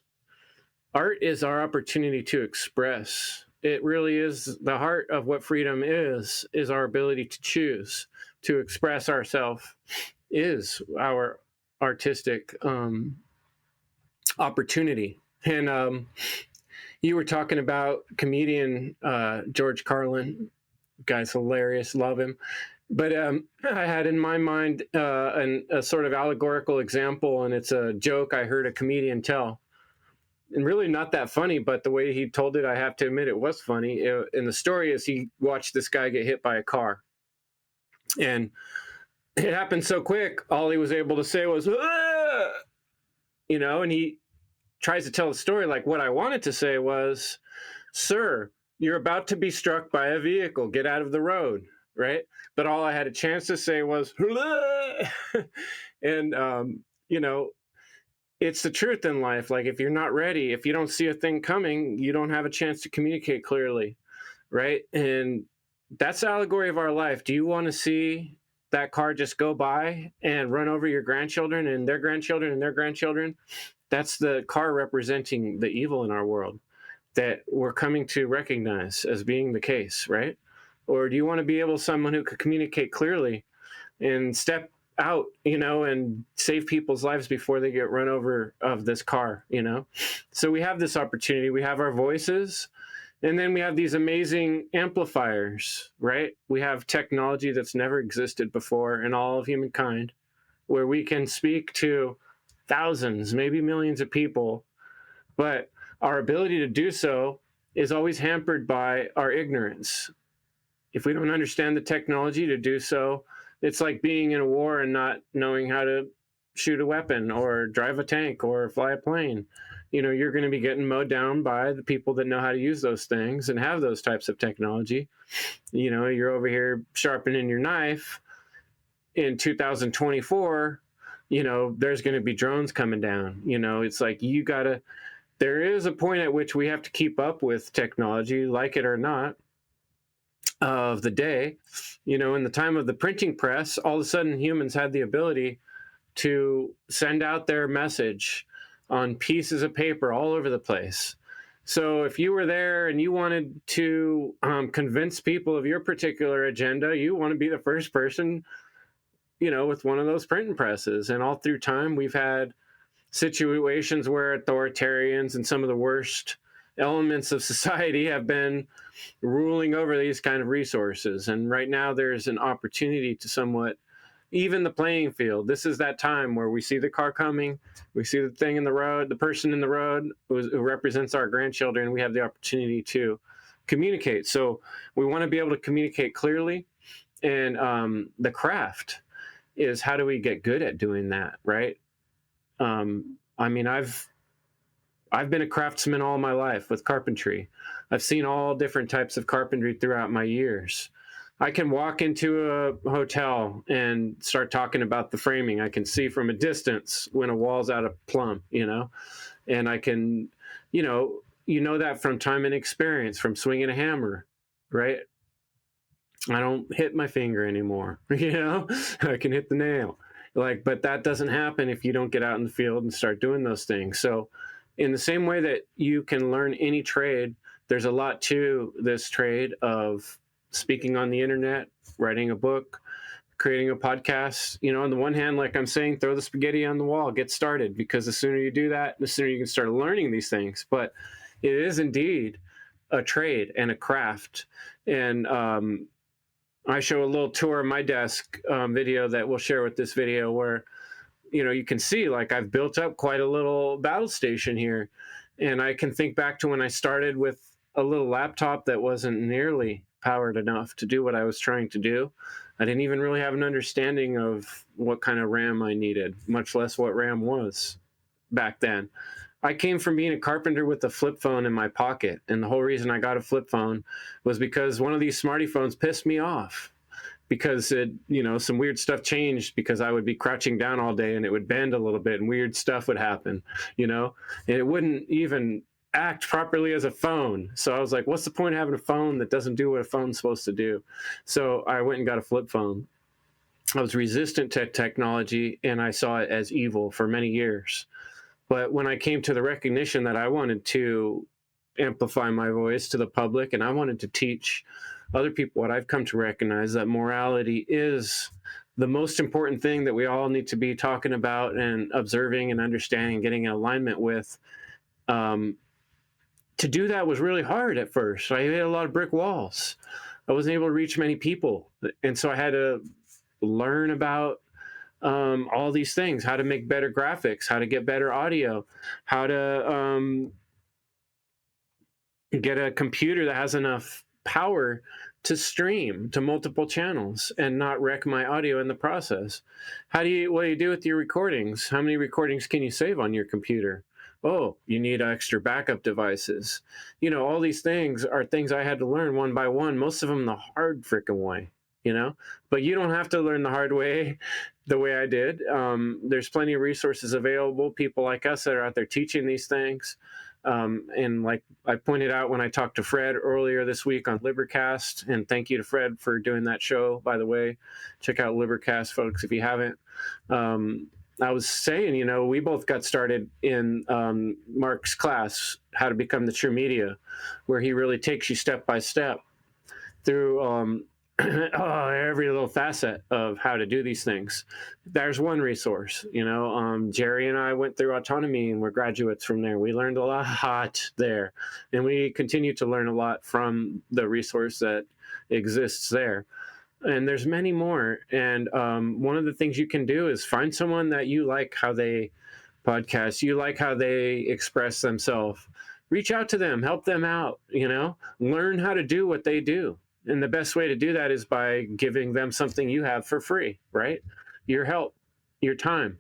Art is our opportunity to express. It really is the heart of what freedom is our ability to choose, to express ourselves, is our artistic opportunity. And you were talking about comedian George Carlin. Guy's hilarious, love him. But I had in my mind a sort of allegorical example, and it's a joke I heard a comedian tell. And really not that funny, but the way he told it, I have to admit it was funny. And the story is, he watched this guy get hit by a car. And it happened so quick, all he was able to say was, "Ah!" And he tries to tell the story like, what I wanted to say was, "Sir, you're about to be struck by a vehicle. Get out of the road," right? But all I had a chance to say was, and, it's the truth in life. Like, if you're not ready, if you don't see a thing coming, you don't have a chance to communicate clearly, right? And that's the allegory of our life. Do you want to see that car just go by and run over your grandchildren and their grandchildren and their grandchildren? That's the car representing the evil in our world that we're coming to recognize as being the case, right? Or do you want to be able someone who could communicate clearly and step out, and save people's lives before they get run over of this car, So we have this opportunity. We have our voices, and then we have these amazing amplifiers, right? We have technology that's never existed before in all of humankind, where we can speak to thousands, maybe millions of people, but our ability to do so is always hampered by our ignorance. If we don't understand the technology to do so, it's like being in a war and not knowing how to shoot a weapon or drive a tank or fly a plane. You're going to be getting mowed down by the people that know how to use those things and have those types of technology. You're over here sharpening your knife. In 2024, there's going to be drones coming down. It's like there is a point at which we have to keep up with technology, like it or not, of the day. In the time of the printing press, all of a sudden humans had the ability to send out their message on pieces of paper all over the place. So if you were there and you wanted to convince people of your particular agenda, you want to be the first person, with one of those printing presses. And all through time, we've had situations where authoritarians and some of the worst elements of society have been ruling over these kind of resources. And right now there's an opportunity to somewhat even the playing field. This is that time where we see the car coming, we see the thing in the road, the person in the road who represents our grandchildren. We have the opportunity to communicate. So we want to be able to communicate clearly. And the craft is, how do we get good at doing that, right? I mean, I've been a craftsman all my life with carpentry. I've seen all different types of carpentry throughout my years. I can walk into a hotel and start talking about the framing. I can see from a distance when a wall's out of plumb, and I can, that from time and experience, from swinging a hammer, right? I don't hit my finger anymore, I can hit the nail. But that doesn't happen if you don't get out in the field and start doing those things. So in the same way that you can learn any trade, there's a lot to this trade of speaking on the internet, writing a book, creating a podcast. On the one hand, like I'm saying, throw the spaghetti on the wall, get started, because the sooner you do that, the sooner you can start learning these things. But it is indeed a trade and a craft. And I show a little tour of my desk video that we'll share with this video, where you can see, like, I've built up quite a little battle station here. And I can think back to when I started with a little laptop that wasn't nearly powered enough to do what I was trying to do. I didn't even really have an understanding of what kind of RAM I needed, much less what RAM was back then. I came from being a carpenter with a flip phone in my pocket. And the whole reason I got a flip phone was because one of these smarty phones pissed me off, because some weird stuff changed, because I would be crouching down all day and it would bend a little bit and weird stuff would happen, and it wouldn't even act properly as a phone. So I was like, what's the point of having a phone that doesn't do what a phone's supposed to do? So I went and got a flip phone. I was resistant to technology and I saw it as evil for many years. But when I came to the recognition that I wanted to amplify my voice to the public and I wanted to teach other people what I've come to recognize, that morality is the most important thing that we all need to be talking about and observing and understanding and getting in alignment with. To do that was really hard at first. I hit a lot of brick walls. I wasn't able to reach many people. And so I had to learn about all these things, how to make better graphics, how to get better audio, how to get a computer that has enough power to stream to multiple channels and not wreck my audio in the process. What do you do with your recordings? How many recordings can you save on your computer? Oh, you need extra backup devices. All these things are things I had to learn one by one, most of them the hard freaking way, but you don't have to learn the hard way the way I did. There's plenty of resources available, people like us that are out there teaching these things. And like I pointed out when I talked to Fred earlier this week on Libercast, and thank you to Fred for doing that show, by the way. Check out Libercast, folks, if you haven't. I was saying, we both got started in Mark's class, How to Become the True Media, where he really takes you step by step through every little facet of how to do these things. There's one resource. Jerry and I went through autonomy and we're graduates from there. We learned a lot there, and we continue to learn a lot from the resource that exists there. And there's many more. And one of the things you can do is find someone that you like how they podcast, you like how they express themselves. Reach out to them, help them out, learn how to do what they do. And the best way to do that is by giving them something you have for free, right? Your help, your time.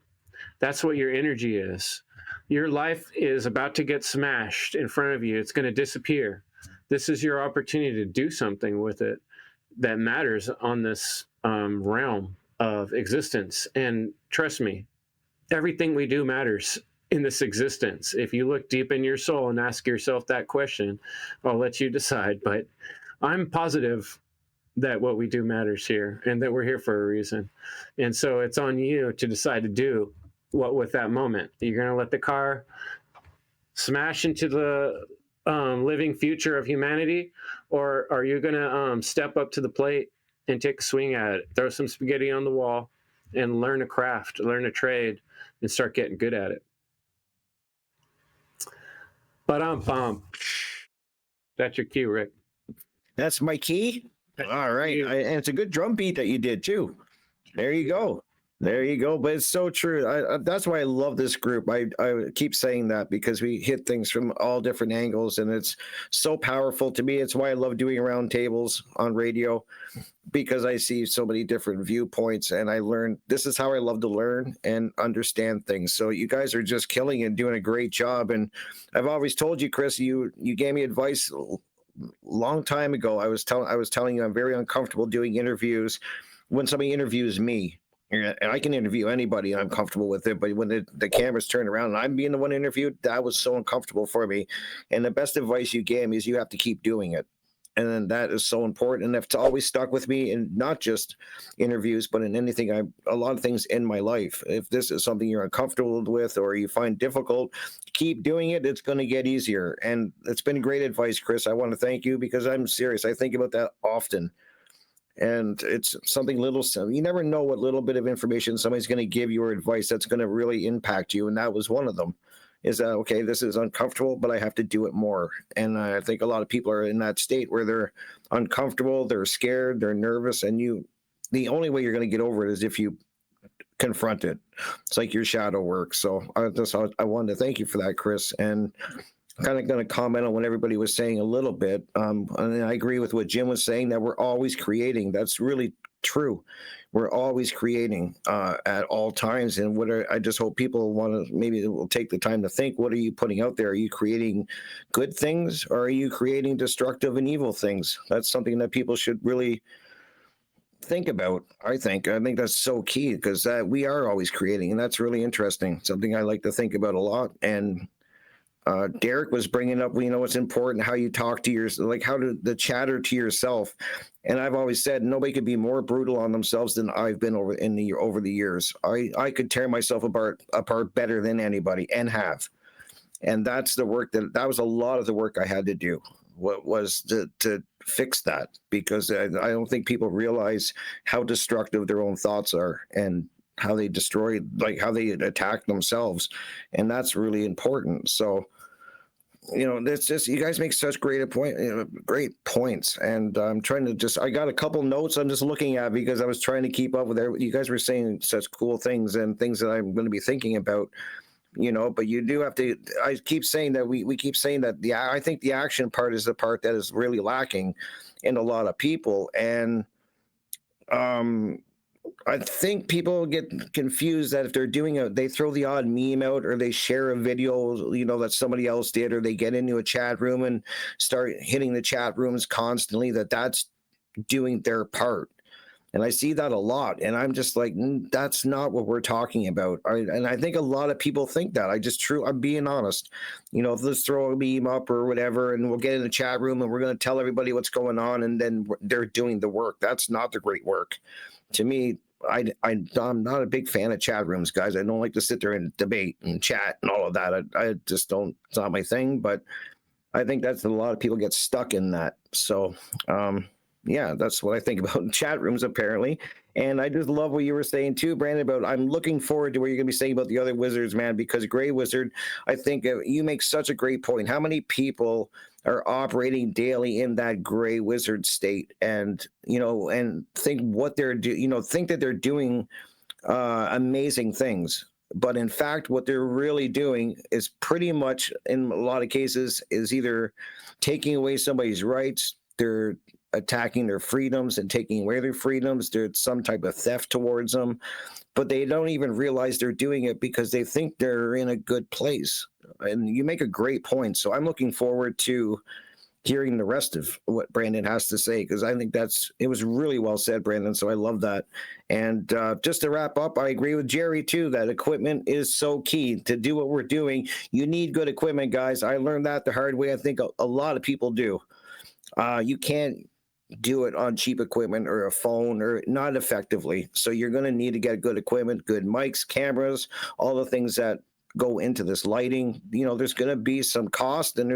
That's what your energy is. Your life is about to get smashed in front of you. It's going to disappear. This is your opportunity to do something with it that matters on this realm of existence. And trust me, everything we do matters in this existence. If you look deep in your soul and ask yourself that question, I'll let you decide. But I'm positive that what we do matters here and that we're here for a reason. And so it's on you to decide to do what with that moment? You're going to let the car smash into the living future of humanity, or are you going to step up to the plate and take a swing at it, throw some spaghetti on the wall, and learn a craft, learn a trade, and start getting good at it? But that's your cue, Rick. That's my key. All right, and it's a good drum beat that you did too. There you go. There you go. But it's so true. That's why I love this group. I keep saying that because we hit things from all different angles, and it's so powerful to me. It's why I love doing roundtables on radio, because I see so many different viewpoints, and I learn. This is how I love to learn and understand things. So you guys are just killing and doing a great job. And I've always told you, Chris, you gave me advice long time ago. I was telling you I'm very uncomfortable doing interviews when somebody interviews me. And I can interview anybody and I'm comfortable with it. But when the cameras turn around and I'm being the one interviewed, that was so uncomfortable for me. And the best advice you gave me is you have to keep doing it. And then that is so important. And it's always stuck with me, and not just interviews, but in anything, a lot of things in my life. If this is something you're uncomfortable with or you find difficult, keep doing it. It's going to get easier. And it's been great advice, Chris. I want to thank you, because I'm serious. I think about that often. And it's something little. You never know what little bit of information somebody's going to give you or advice that's going to really impact you. And that was one of them. Is that, okay, this is uncomfortable, but I have to do it more. And I think a lot of people are in that state where they're uncomfortable, they're scared, they're nervous. And the only way you're going to get over it is if you confront it. It's like your shadow work. So I wanted to thank you for that, Chris. And kind of going to comment on what everybody was saying a little bit. And I agree with what Jim was saying, that we're always creating. That's really true. We're always creating at all times. And I just hope people will take the time to think, what are you putting out there? Are you creating good things, or are you creating destructive and evil things? That's something that people should really think about. I think that's so key, because we are always creating, and that's really interesting. Something I like to think about a lot. And Derek was bringing up, it's important how you talk to how to the chatter to yourself. And I've always said nobody could be more brutal on themselves than I've been over the years. I could tear myself apart better than anybody, and have. And that's the work that was a lot of the work I had to do. What was to fix that, because I don't think people realize how destructive their own thoughts are, and how they destroy, how they attack themselves. And that's really important. So, that's just, you guys make such great points. And I'm trying to I got a couple notes I'm just looking at, because I was trying to keep up with everything. You guys were saying such cool things, and things that I'm going to be thinking about, but you do have to, I keep saying that we keep saying that I think the action part is the part that is really lacking in a lot of people. And, I think people get confused that if they're they throw the odd meme out, or they share a video, that somebody else did, or they get into a chat room and start hitting the chat rooms constantly, that's doing their part. And I see that a lot. And I'm just like, that's not what we're talking about. And I think a lot of people think that. I'm being honest. Let's throw a meme up or whatever, and we'll get in the chat room and we're going to tell everybody what's going on, and then they're doing the work. That's not the great work. To me, I'm not a big fan of chat rooms, guys. I don't like to sit there and debate and chat and all of that. I just don't. It's not my thing. But I think that's a lot of people get stuck in that. So, yeah, that's what I think about chat rooms, apparently. And I just love what you were saying too, Brandon, about I'm looking forward to what you're going to be saying about the other wizards, man, because Grey Wizard, I think you make such a great point. How many people are operating daily in that Grey Wizard state, and, and think what they're think that they're doing amazing things. But in fact, what they're really doing is pretty much, in a lot of cases, is either taking away somebody's rights, they're attacking their freedoms and taking away their freedoms. There's some type of theft towards them, but they don't even realize they're doing it because they think they're in a good place. And you make a great point. So I'm looking forward to hearing the rest of what Brandon has to say, because I think it was really well said, Brandon. So I love that. And just to wrap up, I agree with Jerry too, that equipment is so key to do what we're doing. You need good equipment, guys. I learned that the hard way. I think a lot of people do. You can't do it on cheap equipment or a phone or not effectively. So you're going to need to get good equipment, good mics, cameras, all the things that go into this lighting. There's going to be some cost, and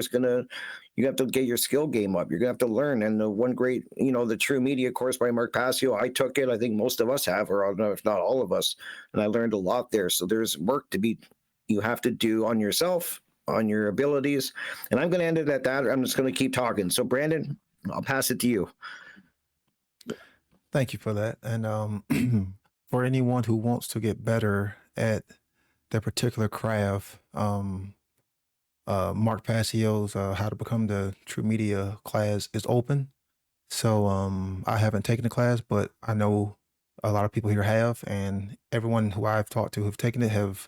you have to get your skill game up. You're going to have to learn. And the one great, the True Media course by Mark Passio, I took it. I think most of us have, or if not all of us. And I learned a lot there. So there's work you have to do on yourself, on your abilities. And I'm going to end it at that. I'm just going to keep talking. So Brandon, I'll pass it to you. Thank you for that. And for anyone who wants to get better at their particular craft, Mark Passio's How to Become the True Media class is open. So I haven't taken the class, but I know a lot of people here have, and everyone who I've talked to who've taken it have,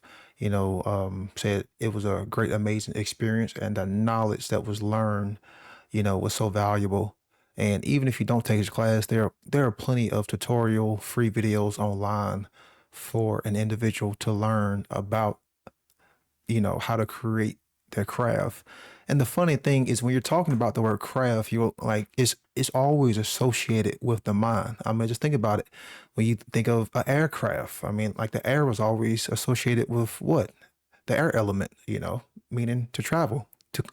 said it was a great, amazing experience, and the knowledge that was learned, was so valuable. And even if you don't take his class, there are plenty of tutorial free videos online for an individual to learn about, how to create their craft. And the funny thing is when you're talking about the word craft, you're like, it's always associated with the mind. I mean, just think about it. When you think of an aircraft, I mean, like the air was always associated with what? The air element, meaning to travel, to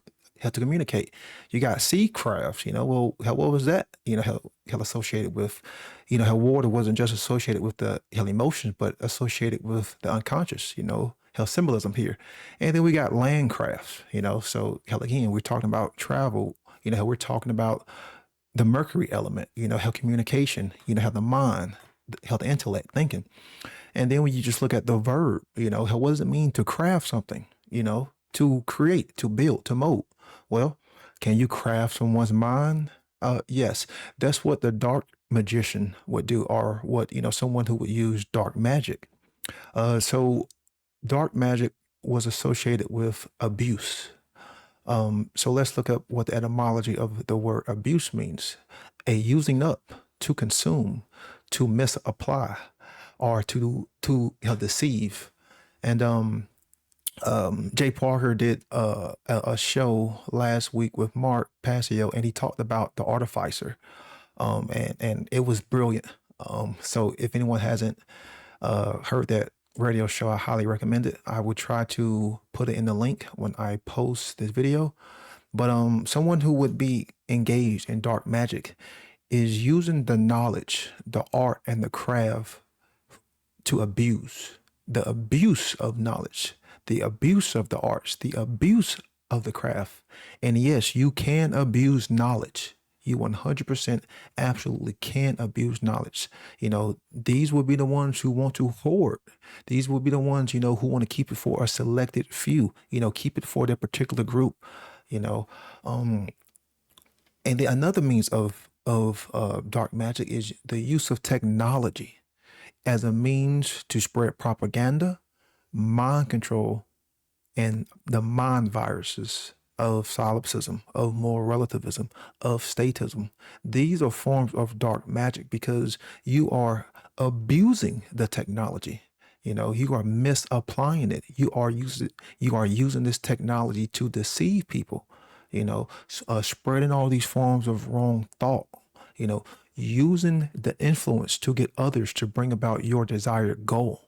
have to communicate. You got sea crafts, well, what was that? How associated with, how water wasn't just associated with the how emotions, but associated with the unconscious, how symbolism here. And then we got land crafts, so hell, again, we're talking about travel, how we're talking about the mercury element, how communication, how the mind, how the intellect thinking. And then when you just look at the verb, how what does it mean to craft something, to create, to build, to mold? Well, can you craft someone's mind? Yes, that's what the dark magician would do, or what, someone who would use dark magic. So dark magic was associated with abuse. So let's look up what the etymology of the word abuse means. A using up, to consume, to misapply, or to deceive. And Jay Parker did a show last week with Mark Passio, and he talked about the artificer, and it was brilliant. So if anyone hasn't heard that radio show, I highly recommend it. I would try to put it in the link when I post this video. But someone who would be engaged in dark magic is using the knowledge, the art, and the craft to abuse. The abuse of knowledge, the abuse of the arts, the abuse of the craft. And yes, you can abuse knowledge. You 100% absolutely can abuse knowledge. These will be the ones who want to hoard. These will be the ones, who want to keep it for a selected few, keep it for their particular group, and then another means of dark magic is the use of technology as a means to spread propaganda, mind control, and the mind viruses of solipsism, of moral relativism, of statism. These are forms of dark magic because you are abusing the technology. You are misapplying it. You are using this technology to deceive people, spreading all these forms of wrong thought, using the influence to get others to bring about your desired goal.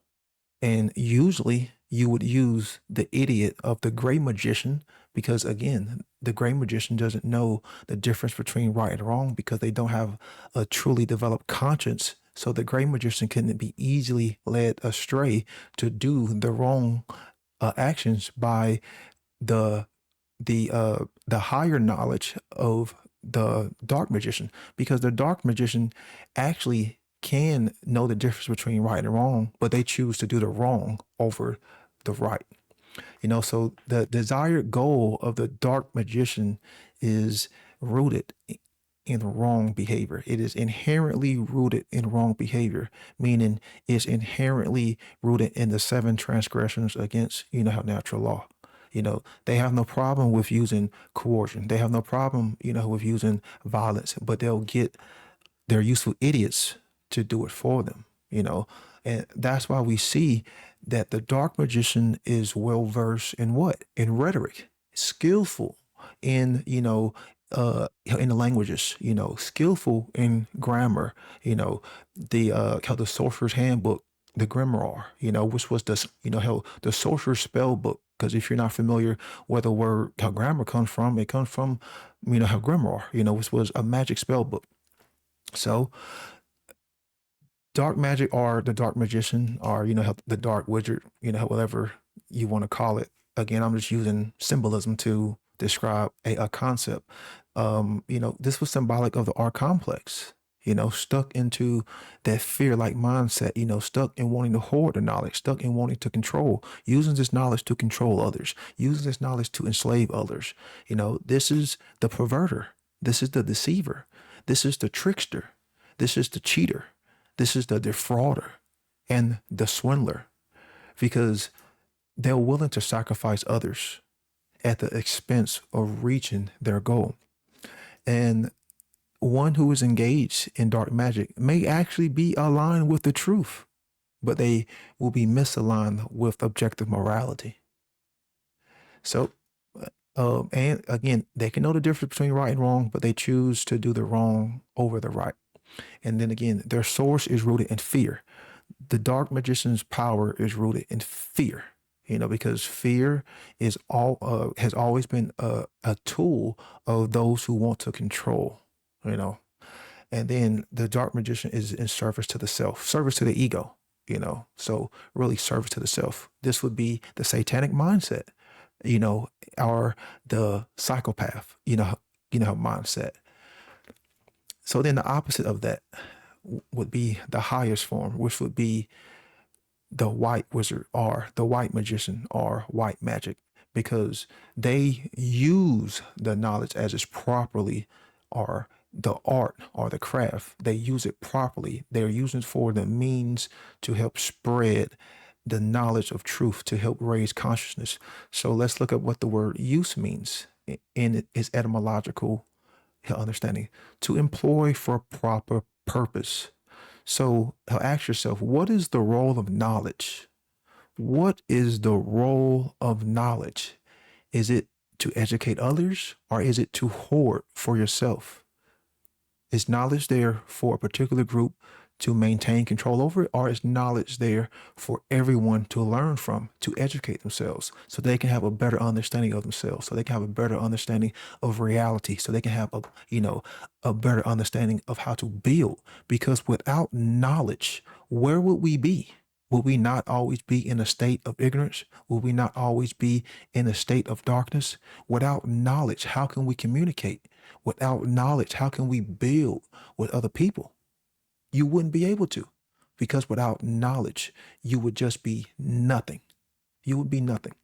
And usually you would use the idiot of the gray magician because, again, the gray magician doesn't know the difference between right and wrong because they don't have a truly developed conscience. So the gray magician can be easily led astray to do the wrong actions by the higher knowledge of the dark magician, because the dark magician actually can know the difference between right and wrong, but they choose to do the wrong over the right. So the desired goal of the dark magician is rooted in wrong behavior. It is inherently rooted in wrong behavior, meaning it's inherently rooted in the 7 transgressions against, natural law. They have no problem with using coercion. They have no problem, with using violence, but they'll get their useful idiots to do it for them, and that's why we see that the dark magician is well versed in what? In rhetoric, skillful in, in the languages, skillful in grammar, how the sorcerer's handbook, the grimoire, which was how the sorcerer's spell book. Because if you're not familiar where the word how grammar comes from, it comes from, how grimoire, which was a magic spell book. So dark magic, or the dark magician, or how the dark wizard, whatever you want to call it. Again, I'm just using symbolism to describe a concept. This was symbolic of the art complex, stuck into that fear-like mindset, stuck in wanting to hoard the knowledge, stuck in wanting to control, using this knowledge to control others, using this knowledge to enslave others. This is the perverter. This is the deceiver. This is the trickster. This is the cheater. This is the defrauder and the swindler, because they're willing to sacrifice others at the expense of reaching their goal. And one who is engaged in dark magic may actually be aligned with the truth, but they will be misaligned with objective morality. So, and again, they can know the difference between right and wrong, but they choose to do the wrong over the right. And then again, their source is rooted in fear. The dark magician's power is rooted in fear, because fear is has always been a tool of those who want to control, And then the dark magician is in service to the self, service to the ego, So really service to the self. This would be the satanic mindset, or the psychopath, mindset. So then the opposite of that would be the highest form, which would be the white wizard, or the white magician, or white magic, because they use the knowledge as it's properly, or the art or the craft. They use it properly. They're using it for the means to help spread the knowledge of truth, to help raise consciousness. So let's look at what the word use means in its etymological understanding: to employ for proper purpose. So ask yourself, what is the role of knowledge? What is the role of knowledge? Is it to educate others, or is it to hoard for yourself? Is knowledge there for a particular group to maintain control over it, or is knowledge there for everyone to learn from, to educate themselves, so they can have a better understanding of themselves, so they can have a better understanding of reality, so they can have a better understanding of how to build? Because without knowledge, where would we be? Will we not always be in a state of ignorance? Will we not always be in a state of darkness? Without knowledge, how can we communicate? Without knowledge, how can we build with other people? You wouldn't be able to, because without knowledge, you would just be nothing. You would be nothing.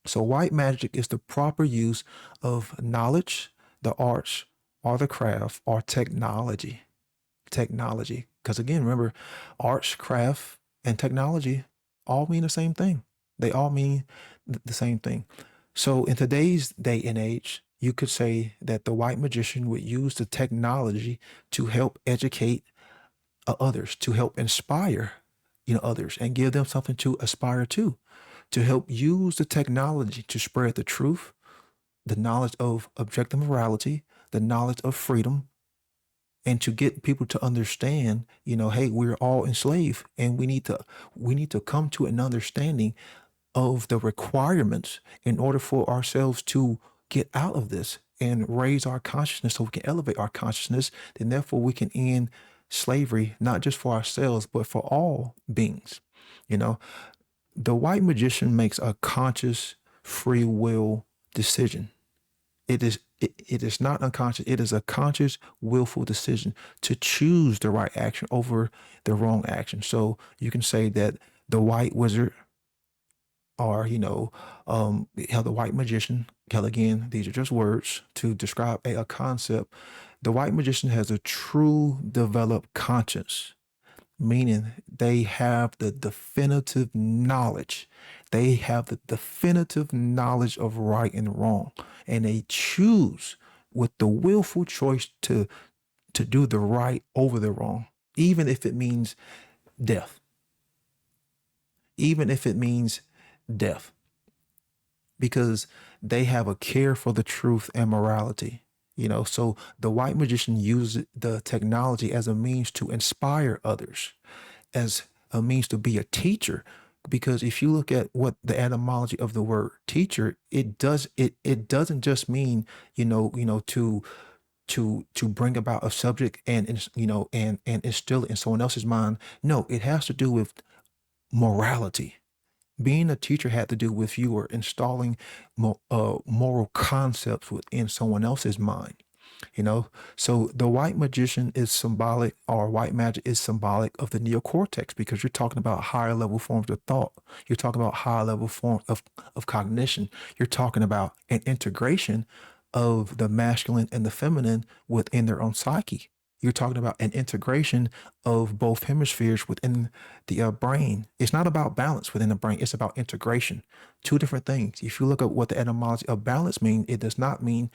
So white magic is the proper use of knowledge, the arts, or the craft, or technology. Technology. Because again, remember, arts, craft, and technology all mean the same thing. They all mean the same thing. So in today's day and age, you could say that the white magician would use the technology to help educate others, to help inspire, others, and give them something to aspire to help use the technology to spread the truth, the knowledge of objective morality, the knowledge of freedom, and to get people to understand, hey, we're all enslaved, and we need to come to an understanding of the requirements in order for ourselves to get out of this and raise our consciousness, so we can elevate our consciousness, and therefore we can end slavery, not just for ourselves, but for all beings. The white magician makes a conscious free will decision. It is not unconscious. It is a conscious, willful decision to choose the right action over the wrong action. So you can say that the white wizard, or how the white magician, again, these are just words to describe a concept. The white magician has a true developed conscience, meaning they have the definitive knowledge. They have the definitive knowledge of right and wrong, and they choose with the willful choice to do the right over the wrong, even if it means death. Even if it means death. Because they have a care for the truth and morality. So the white magician uses the technology as a means to inspire others, as a means to be a teacher. Because if you look at what the etymology of the word teacher, it doesn't just mean, to bring about a subject and instill it in someone else's mind. No, it has to do with morality. Being a teacher had to do with you or installing moral concepts within someone else's mind. So the white magician is symbolic, or white magic is symbolic of the neocortex, because you're talking about higher level forms of thought. You're talking about higher level forms of cognition. You're talking about an integration of the masculine and the feminine within their own psyche. You're talking about an integration of both hemispheres within the brain. It's not about balance within the brain. It's about integration. Two different things. If you look at what the etymology of balance means, it does not mean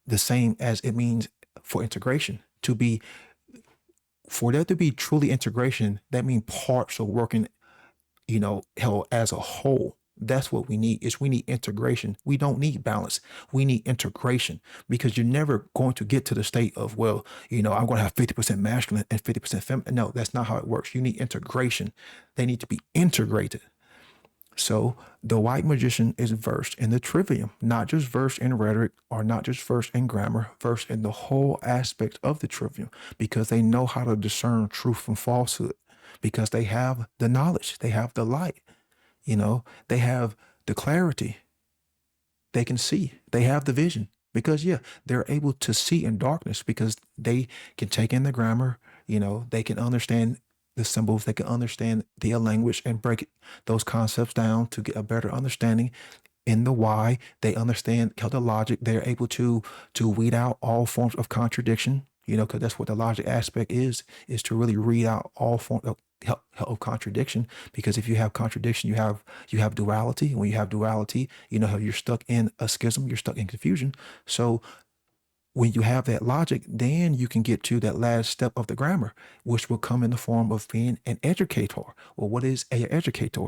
the same as it means for integration. For there to be truly integration, that means parts are working, hell, as a whole. That's what we need. We need integration. We don't need balance. We need integration, because you're never going to get to the state of, well, I'm going to have 50% masculine and 50% feminine. No, that's not how it works. You need integration. They need to be integrated. So the white magician is versed in the trivium, not just versed in rhetoric, or not just versed in grammar, versed in the whole aspect of the trivium, because they know how to discern truth from falsehood, because they have the knowledge, they have the light, they have the clarity, they can see, they have the vision, because they're able to see in darkness, because they can take in the grammar, they can understand the symbols, they can understand the language and break those concepts down to get a better understanding. In the why, they understand the logic. They're able to weed out all forms of contradiction, because that's what the logic aspect is to really read out all forms of contradiction. Because if you have contradiction, you have duality. When you have duality, how you're stuck in a schism, you're stuck in confusion. So when you have that logic, then you can get to that last step of the grammar, which will come in the form of being an educator. Well, what is an educator?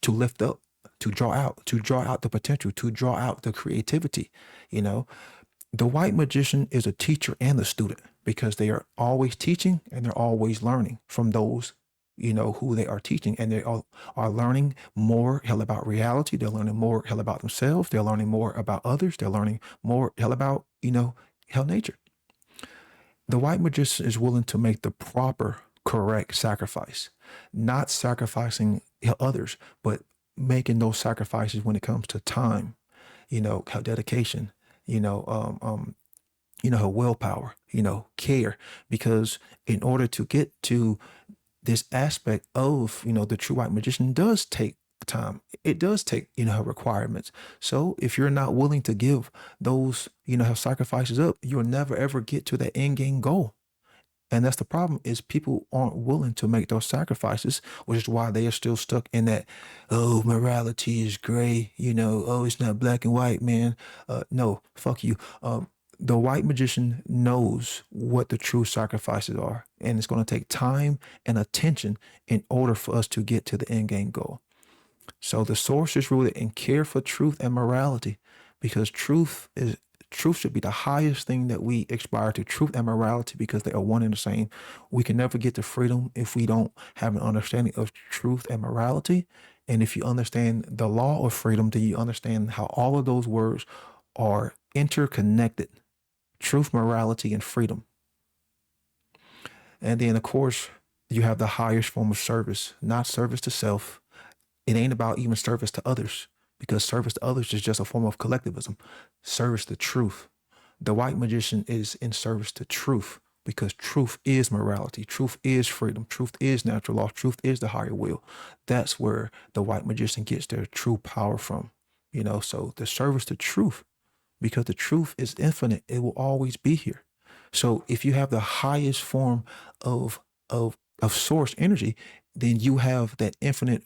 To lift up, to draw out the potential, to draw out the creativity. The white magician is a teacher and a student, because they are always teaching and they're always learning from those who they are teaching, and they are learning more about reality. They're learning more about themselves. They're learning more about others. They're learning more about nature. The white magician is willing to make the proper, correct sacrifice, not sacrificing others, but making those sacrifices when it comes to time, how dedication, her willpower, care, because in order to get to this aspect of, the true white magician does take time. It does take, her requirements. So if you're not willing to give those, her sacrifices up, you'll never ever get to that end game goal. And that's the problem, is people aren't willing to make those sacrifices, which is why they are still stuck in that, oh, morality is gray, oh, it's not black and white, man. No, fuck you. The white magician knows what the true sacrifices are, and it's going to take time and attention in order for us to get to the end game goal. So the source is rooted in care for truth and morality, because truth should be the highest thing that we aspire to, truth and morality, because they are one and the same. We can never get to freedom if we don't have an understanding of truth and morality. And if you understand the law of freedom, then you understand how all of those words are interconnected: truth, morality, and freedom. And then, of course, you have the highest form of service, not service to self. It ain't about even service to others, because service to others is just a form of collectivism. Service to truth. The white magician is in service to truth, because truth is morality. Truth is freedom. Truth is natural law. Truth is the higher will. That's where the white magician gets their true power from. So the service to truth, because the truth is infinite. It will always be here. So if you have the highest form of source energy, then you have that infinite,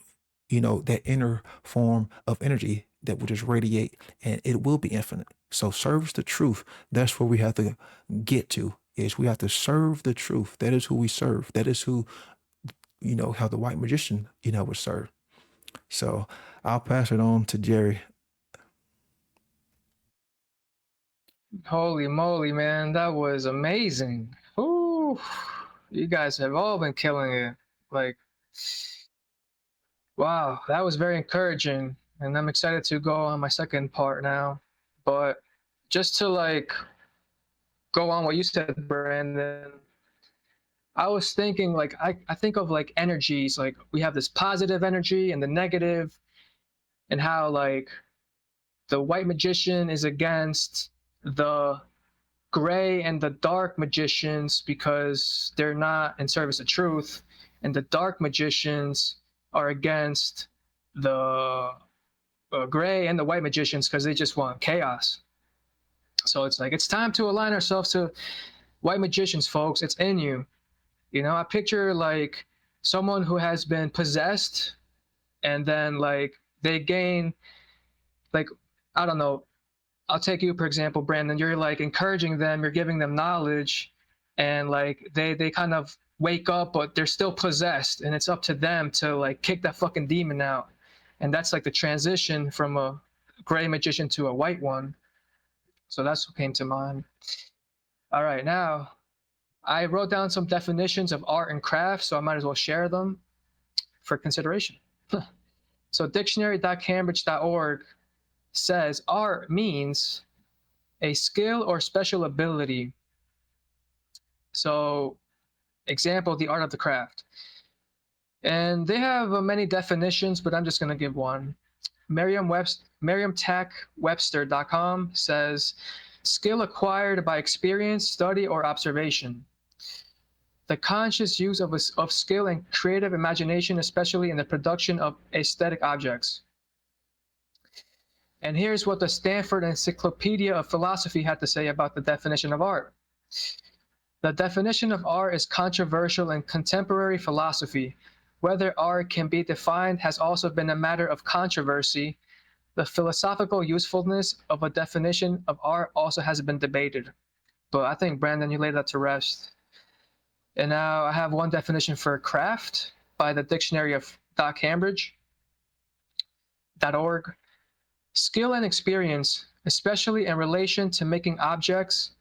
that inner form of energy that will just radiate, and it will be infinite. So service the truth, that's where we have to get to, is we have to serve the truth. That is who we serve. That is who, how the white magician, would serve. So I'll pass it on to Jerry. Holy moly, man, that was amazing. Ooh, you guys have all been killing it. Like, wow, that was very encouraging, and I'm excited to go on my second part now. But just to like go on what you said, Brandon, I was thinking like I think of like energies, like we have this positive energy and the negative, and how like the white magician is against the gray and the dark magicians because they're not in service of truth, and the dark magicians are against the gray and the white magicians because they just want chaos. So it's like it's time to align ourselves to white magicians, folks. It's in you. You know, I picture like someone who has been possessed, and then like they gain, like, I don't know, I'll take you for example, Brandon. You're like encouraging them, you're giving them knowledge, and like they kind of wake up, but they're still possessed, and it's up to them to like kick that fucking demon out. And that's like the transition from a gray magician to a white one. So that's what came to mind. All right, now I wrote down some definitions of art and craft, so I might as well share them for consideration. So dictionary.cambridge.org says art means a skill or special ability. So, example, the art of the craft. And they have many definitions, but I'm just going to give one. Merriam-Webster.com says skill acquired by experience, study, or observation. The conscious use of skill and creative imagination, especially in the production of aesthetic objects. And here's what the Stanford Encyclopedia of Philosophy had to say about the definition of art. The definition of art is controversial in contemporary philosophy. Whether art can be defined has also been a matter of controversy. The philosophical usefulness of a definition of art also has been debated. But I think, Brandon, you laid that to rest. And now I have one definition for craft by the dictionary of .cambridge.org. Skill and experience, especially in relation to making objects,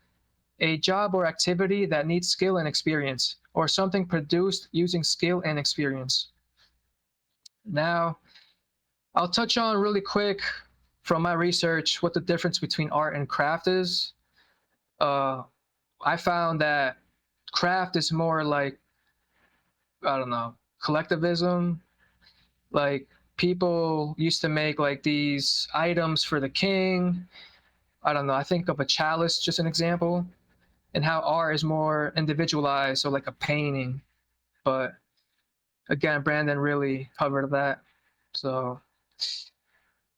a job or activity that needs skill and experience, or something produced using skill and experience. Now, I'll touch on really quick from my research what the difference between art and craft is. I found that craft is more like, I don't know, collectivism. Like people used to make like these items for the king. I don't know, I think of a chalice, just an example, and how art is more individualized, so like a painting. But again, Brandon really covered that. So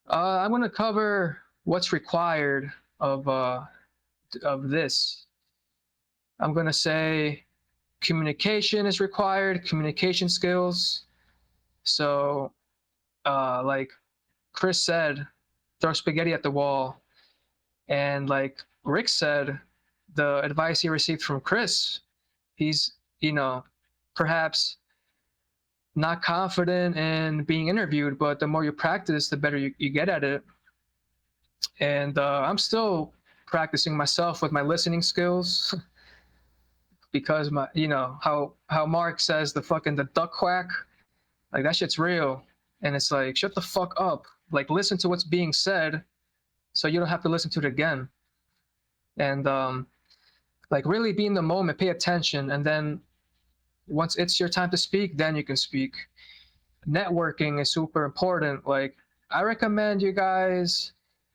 I'm going to cover what's required of this. I'm going to say communication is required, communication skills. So like Chris said, throw spaghetti at the wall. And like Rick said, the advice he received from Chris, he's, you know, perhaps not confident in being interviewed, but the more you practice, the better you get at it. And I'm still practicing myself with my listening skills because my, you know, how Mark says the duck quack, like that shit's real. And it's like, shut the fuck up. Like listen to what's being said so you don't have to listen to it again. And like really be in the moment, pay attention, and then once it's your time to speak, then you can speak. Networking is super important. Like I recommend you guys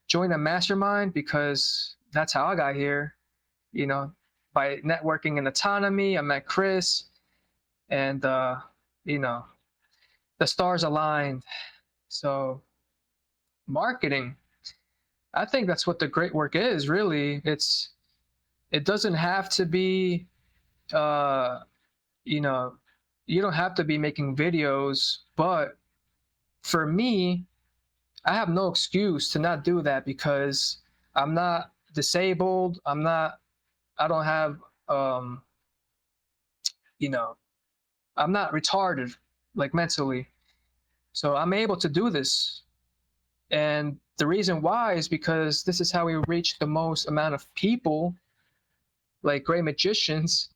join a mastermind because that's how I got here. You know, by networking and autonomy, I met Chris, and you know, the stars aligned. So marketing, I think that's what the great work is. Really, it doesn't have to be, you know, you don't have to be making videos, but for me, I have no excuse to not do that because I'm not disabled. I don't have, you know, I'm not retarded, like mentally. So I'm able to do this. And the reason why is because this is how we reach the most amount of people, like great magicians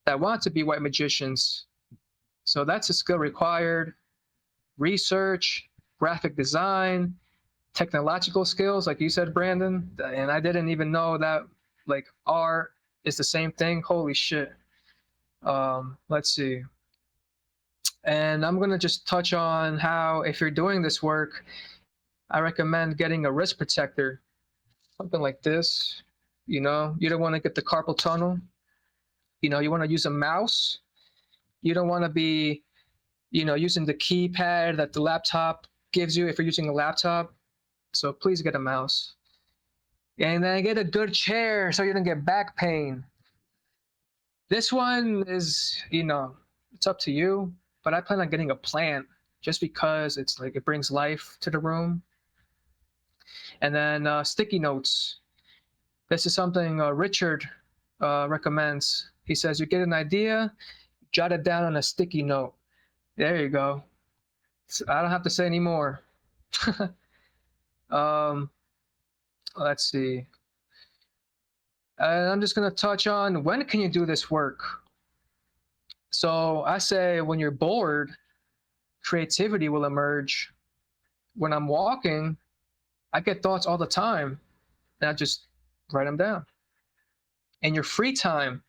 that want to be white magicians. So that's a skill required. Research, graphic design, technological skills, like you said, Brandon. And I didn't even know that like art is the same thing. Holy shit. Let's see. And I'm gonna just touch on how, if you're doing this work, I recommend getting a wrist protector, something like this. You know, you don't want to get the carpal tunnel. You know, you want to use a mouse. You don't want to be, you know, using the keypad that the laptop gives you if you're using a laptop. So please get a mouse. And then get a good chair so you don't get back pain. This one is, you know, it's up to you, but I plan on getting a plant just because it's like it brings life to the room. And then sticky notes. This is something Richard recommends. He says you get an idea, jot it down on a sticky note. There you go. So I don't have to say any more. Let's see. And I'm just going to touch on when can you do this work. So I say when you're bored, creativity will emerge. When I'm walking, I get thoughts all the time, and I just write them down. And your free time.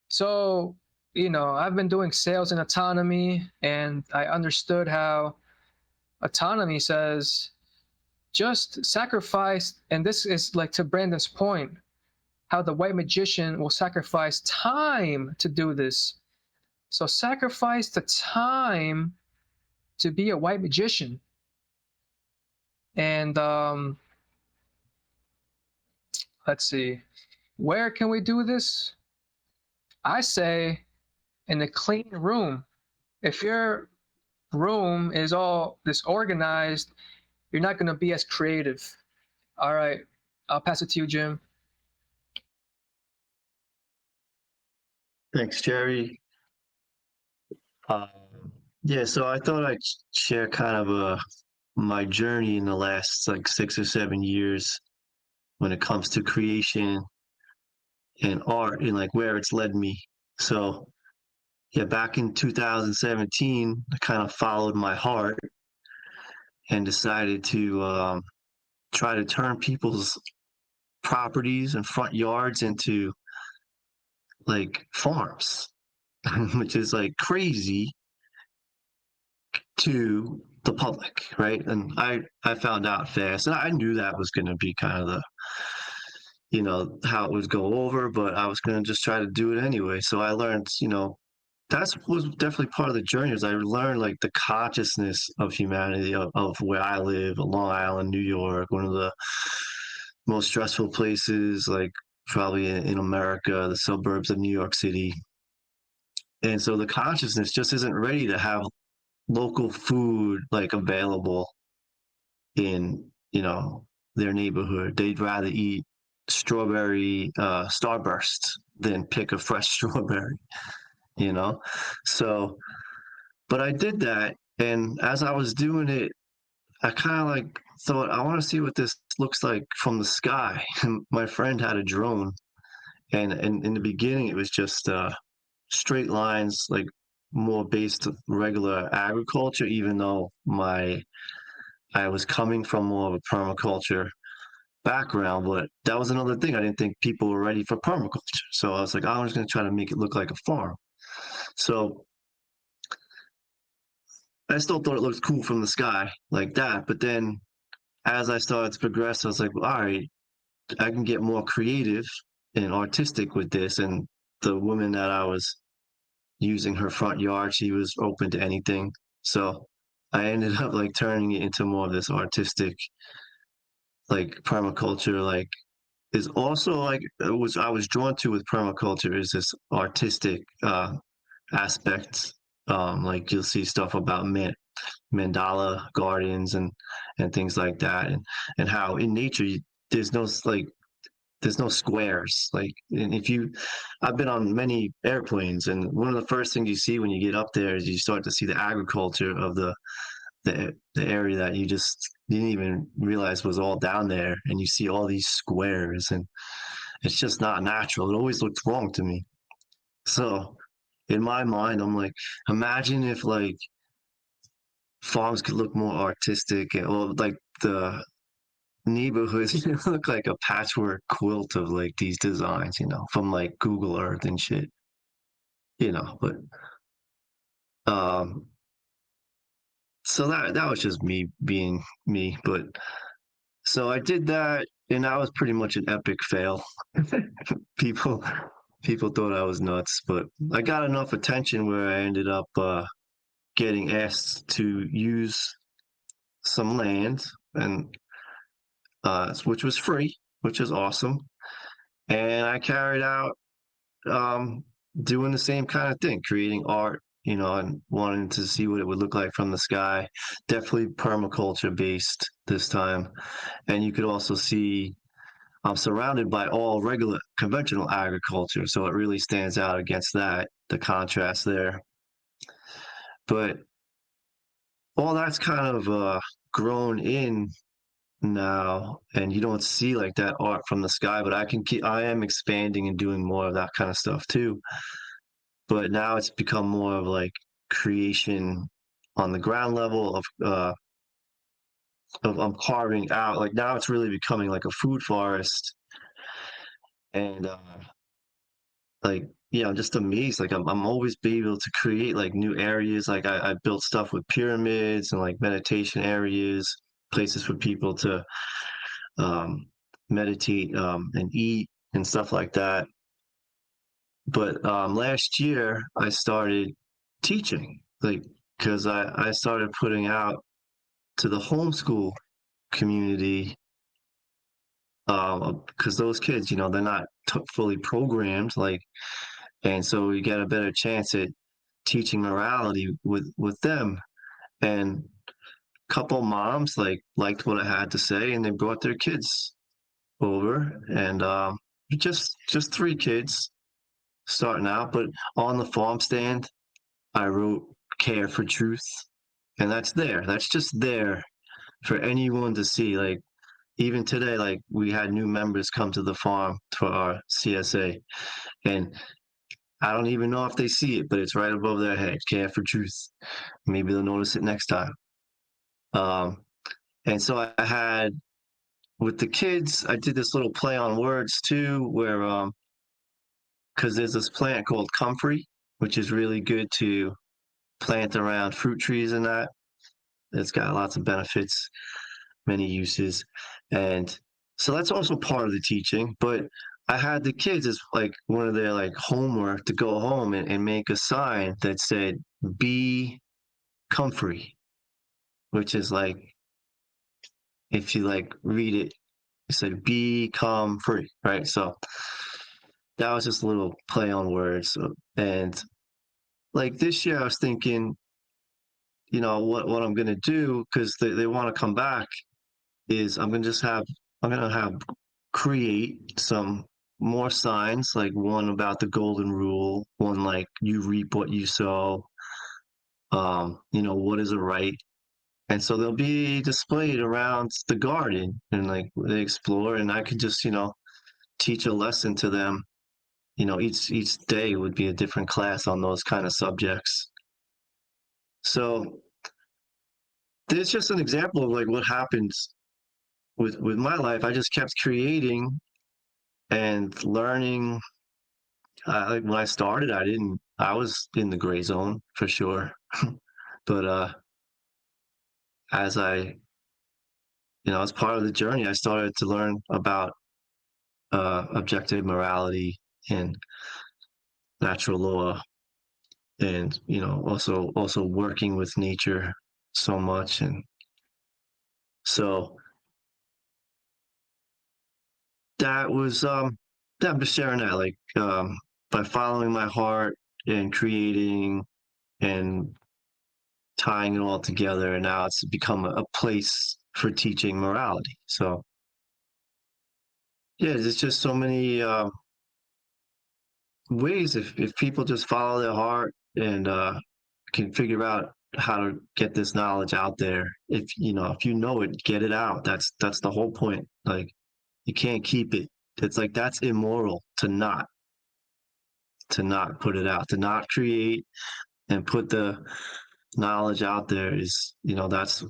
So, you know, I've been doing sales and autonomy, and I understood how autonomy says just sacrifice, and this is like to Brandon's point, how the white magician will sacrifice time to do this. So sacrifice the time to be a white magician. And let's see, where can we do this? I say in a clean room. If your room is all disorganized, you're not going to be as creative. All right, I'll pass it to you, Jim. Thanks, Jerry. Yeah, so I thought I'd share kind of my journey in the last like 6 or 7 years when it comes to creation and art and like where it's led me. So yeah, back in 2017, I kind of followed my heart and decided to try to turn people's properties and front yards into like farms, which is like crazy to the public, right? And I found out fast, and I knew that was going to be kind of the, you know, how it would go over, but I was going to just try to do it anyway. So I learned, you know, that was definitely part of the journey. Is I learned like the consciousness of humanity of where I live, Long Island, New York, one of the most stressful places, like probably in America, the suburbs of New York City. And so the consciousness just isn't ready to have local food like available in, you know, their neighborhood. They'd rather eat strawberry starburst than pick a fresh strawberry, you know. So but I did that, and as I was doing it, I kind of like thought, I want to see what this looks like from the sky. And my friend had a drone, and in the beginning it was just straight lines, like more based on regular agriculture, even though I was coming from more of a permaculture background. But that was another thing. I didn't think people were ready for permaculture. So I was like, I was going to try to make it look like a farm. So I still thought it looked cool from the sky like that. But then as I started to progress, I was like, well, all right, I can get more creative and artistic with this. And the woman that I was using her front yard, she was open to anything. So I ended up like turning it into more of this artistic, like permaculture, like is also like I was drawn to with permaculture is this artistic aspect. Like you'll see stuff about mandala gardens and things like that, and how in nature there's no like there's no squares. Like, and if you, I've been on many airplanes, and one of the first things you see when you get up there is you start to see the agriculture of the area that you just didn't even realize was all down there, and you see all these squares, and it's just not natural. It always looked wrong to me. So in my mind, I'm like, imagine if like farms could look more artistic, or like the neighborhoods look like a patchwork quilt of like these designs, from like Google Earth and shit, but um so that was just me being me. But so I did that, and that was pretty much an epic fail. people people thought I was nuts, but I got enough attention where I ended up getting asked to use some land, and which was free, which is awesome. And I carried out um, doing the same kind of thing, creating art, and wanting to see what it would look like from the sky. Definitely permaculture based this time. And you could also see I'm surrounded by all regular conventional agriculture. So it really stands out against that, the contrast there. But all that's kind of grown in now, and you don't see like that art from the sky, but I am expanding and doing more of that kind of stuff too. But now it's become more of like creation on the ground level of I'm carving out. Like now it's really becoming like a food forest, and like I'm just amazed. Like I'm always be able to create like new areas. Like I built stuff with pyramids and like meditation areas, places for people to um, meditate and eat and stuff like that. But last year I started teaching, like, because I started putting out to the homeschool community, because those kids, they're not fully programmed, like, and so we get a better chance at teaching morality with them. And a couple moms liked what I had to say, and they brought their kids over, and just three kids starting out. But on the farm stand, I wrote "Care for Truth," and that's there. That's just there for anyone to see. Like even today, like we had new members come to the farm for our CSA, and I don't even know if they see it, but it's right above their head. Care for Truth. Maybe they'll notice it next time. And so I had with the kids, I did this little play on words too, where because there's this plant called comfrey, which is really good to plant around fruit trees and that. It's got lots of benefits, many uses. And so that's also part of the teaching. But I had the kids as like one of their like homework to go home and make a sign that said, "Be comfrey," which is like, if you like read it, it said, "Become free," right? So that was just a little play on words. And like this year, I was thinking, what I'm gonna do, because they want to come back, is I'm gonna have create some more signs, like one about the golden rule, one like you reap what you sow, what is a right. And so they'll be displayed around the garden, and like they explore, and I could just teach a lesson to them. Each day would be a different class on those kind of subjects. So there's just an example of like what happens with my life. I just kept creating and learning. Like when I started, I was in the gray zone for sure. But as as part of the journey, I started to learn about objective morality and natural law, and also working with nature so much. And so that was I'm just sharing that, like, by following my heart and creating and tying it all together, and now it's become a place for teaching morality. So yeah, there's just so many ways, if people just follow their heart and can figure out how to get this knowledge out there. If you know, if you know it, get it out. That's the whole point. Like, you can't keep it. It's like that's immoral to not put it out, to not create and put the knowledge out there is, you know, that's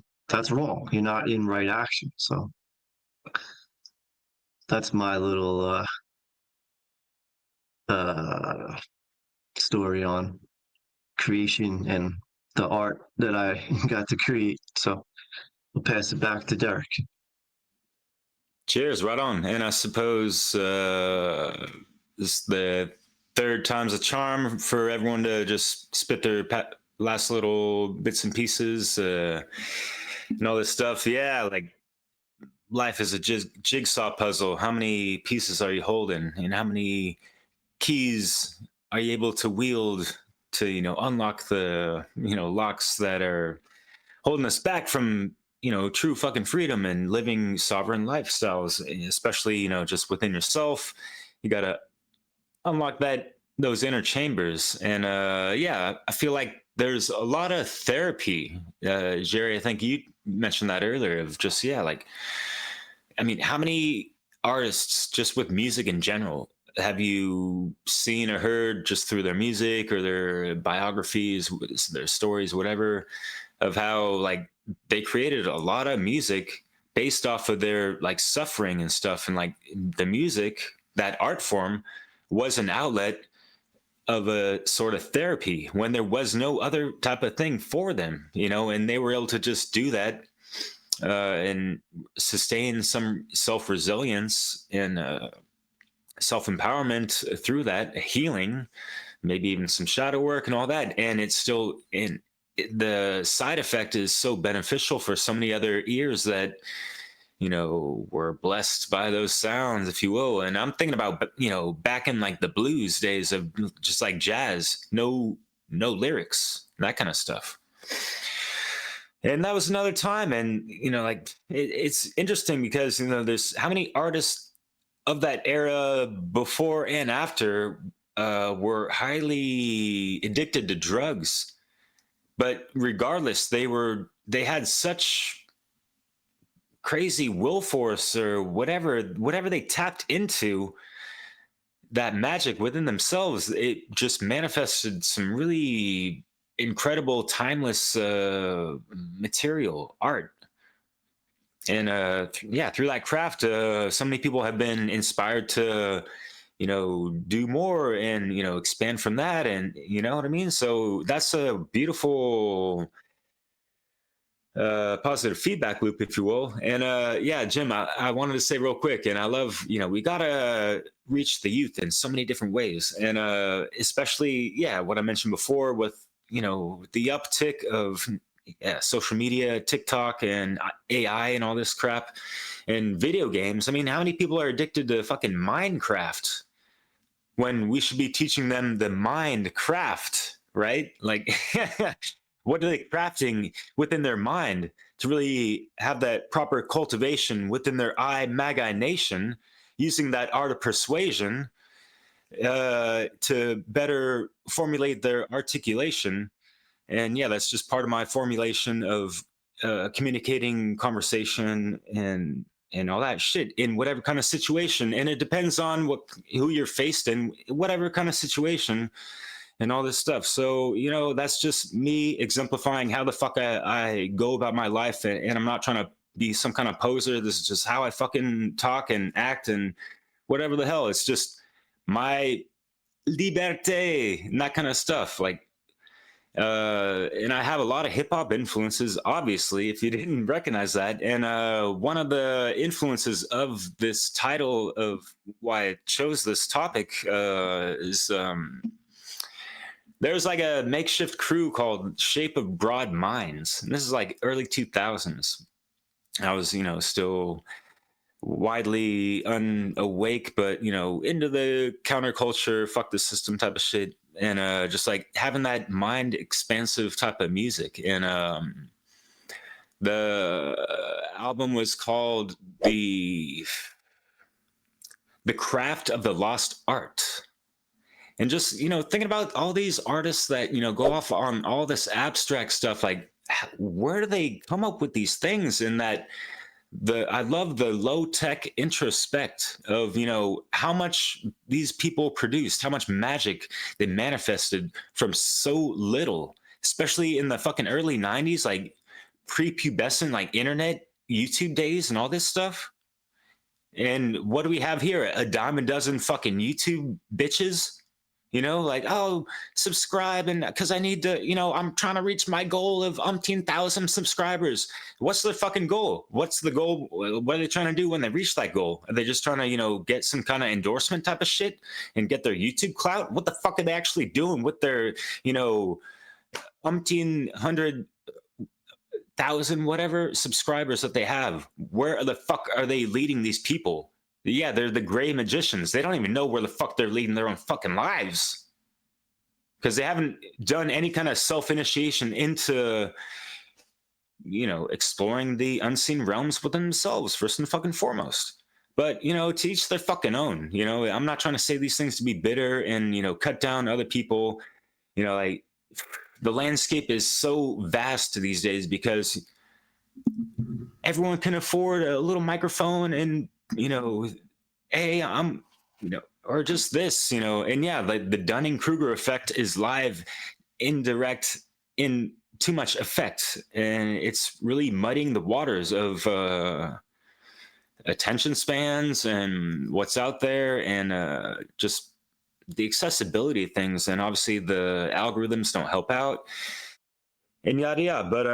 wrong. You're not in right action. So that's my little uh story on creation and the art that I got to create. So I'll pass it back to Derek. Cheers, right on. And I suppose this the third time's a charm for everyone to just spit their last little bits and pieces and all this stuff. Yeah, like life is a jigsaw puzzle. How many pieces are you holding, and how many keys are you able to wield to, unlock the, locks that are holding us back from, true fucking freedom and living sovereign lifestyles, especially, just within yourself. You got to unlock those inner chambers. And yeah, I feel like there's a lot of therapy. Jerry, I think you mentioned that earlier, of just, yeah, like, I mean, how many artists just with music in general have you seen or heard just through their music or their biographies, their stories, whatever, of how like they created a lot of music based off of their like suffering and stuff, and like the music, that art form, was an outlet of a sort of therapy when there was no other type of thing for them, and they were able to just do that and sustain some self-resilience and self-empowerment through that healing, maybe even some shadow work and all that. And it's still in the side effect is so beneficial for so many other ears that were blessed by those sounds, if you will. And I'm thinking about back in like the blues days of just like jazz, no lyrics, that kind of stuff. And that was another time. And like it's interesting because there's how many artists of that era before and after were highly addicted to drugs, but regardless, they had such crazy will force or whatever they tapped into, that magic within themselves. It just manifested some really incredible, timeless material art. And yeah, through that craft, so many people have been inspired to do more and expand from that, and you know what I mean. So that's a beautiful positive feedback loop, if you will. And yeah, Jim, I wanted to say real quick, and I love, we gotta reach the youth in so many different ways, and especially, yeah, what I mentioned before with the uptick of social media, TikTok, and AI, and all this crap, and video games. I mean, how many people are addicted to fucking Minecraft when we should be teaching them the mind craft, right? Like, what are they crafting within their mind to really have that proper cultivation within their Magi nation, using that art of persuasion to better formulate their articulation. And yeah, that's just part of my formulation of communicating, conversation, and all that shit in whatever kind of situation. And it depends on who you're faced in, whatever kind of situation, and all this stuff. So that's just me exemplifying how the fuck I go about my life, and I'm not trying to be some kind of poser. This is just how I fucking talk and act and whatever the hell. It's just my liberté and that kind of stuff. Like, and I have a lot of hip hop influences, obviously, if you didn't recognize that. And one of the influences of this title, of why I chose this topic, is there's like a makeshift crew called Shape of Broad Minds. And this is like early 2000s. I was, still widely unawake, but, into the counterculture, fuck the system type of shit. And just like having that mind expansive type of music. And the album was called The Craft of the Lost Art. And just, thinking about all these artists that, go off on all this abstract stuff, like where do they come up with these things? And that I love the low tech introspect of, how much these people produced, how much magic they manifested from so little, especially in the fucking early 90s, like prepubescent, like internet, YouTube days and all this stuff. And what do we have here? A dime a dozen fucking YouTube bitches, like, oh, subscribe. And because I need to, I'm trying to reach my goal of umpteen thousand subscribers. What's the fucking goal? What's the goal? What are they trying to do when they reach that goal? Are they just trying to, get some kind of endorsement type of shit and get their YouTube clout? What the fuck are they actually doing with their, umpteen hundred thousand whatever subscribers that they have? Where the fuck are they leading these people? Yeah, they're the gray magicians. They don't even know where the fuck they're leading their own fucking lives, because they haven't done any kind of self-initiation into, exploring the unseen realms within themselves first and fucking foremost. But, to each their fucking own. I'm not trying to say these things to be bitter and, cut down other people. Like, the landscape is so vast these days because everyone can afford a little microphone and, hey, I'm, or just this, and yeah, like the Dunning-Kruger effect is live, indirect, in too much effect. And it's really muddying the waters of attention spans and what's out there, and just the accessibility of things. And obviously the algorithms don't help out and yada yada. But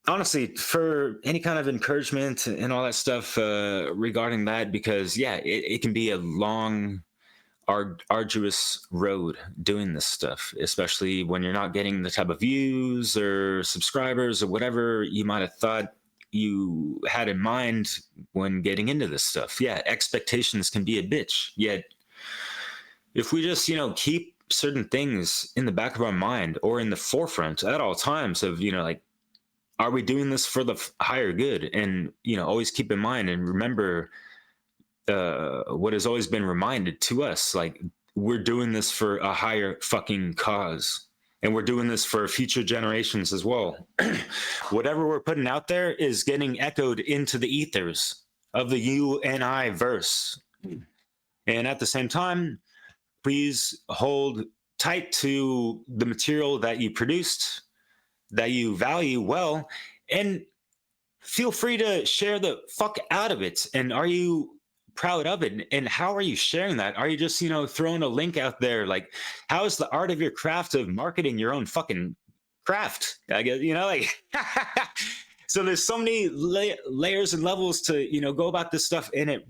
honestly, for any kind of encouragement and all that stuff regarding that, because yeah, it can be a long, arduous road doing this stuff, especially when you're not getting the type of views or subscribers or whatever you might have thought you had in mind when getting into this stuff. Yeah, expectations can be a bitch. Yet if we just, keep certain things in the back of our mind or in the forefront at all times of, like, are we doing this for the higher good? And, always keep in mind and remember what has always been reminded to us, like, we're doing this for a higher fucking cause. And we're doing this for future generations as well. Whatever we're putting out there is getting echoed into the ethers of the you and I verse. And at the same time, please hold tight to the material that you produced, that you value well, and feel free to share the fuck out of it. And are you proud of it? And how are you sharing that? Are you just, throwing a link out there? Like, how is the art of your craft of marketing your own fucking craft? I guess, like, so there's so many layers and levels to, go about this stuff. And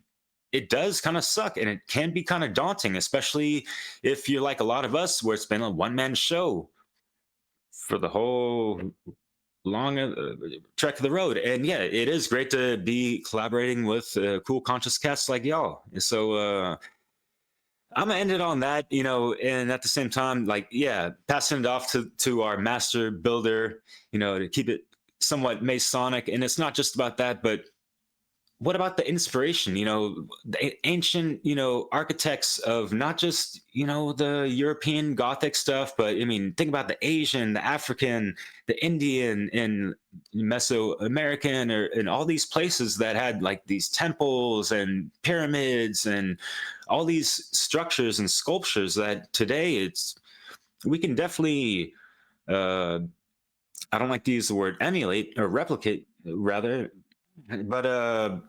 it does kind of suck, and it can be kind of daunting, especially if you're like a lot of us, where it's been a one-man show for the whole long trek of the road. And yeah, it is great to be collaborating with cool conscious cats like y'all. So I'm gonna end it on that, and at the same time, like, yeah, passing it off to our master builder, to keep it somewhat Masonic. And it's not just about that, but what about the inspiration, the ancient, architects of not just, the European Gothic stuff, but I mean, think about the Asian, the African, the Indian, and Mesoamerican, and all these places that had like these temples and pyramids and all these structures and sculptures that today we can definitely, I don't like to use the word emulate or replicate, rather, but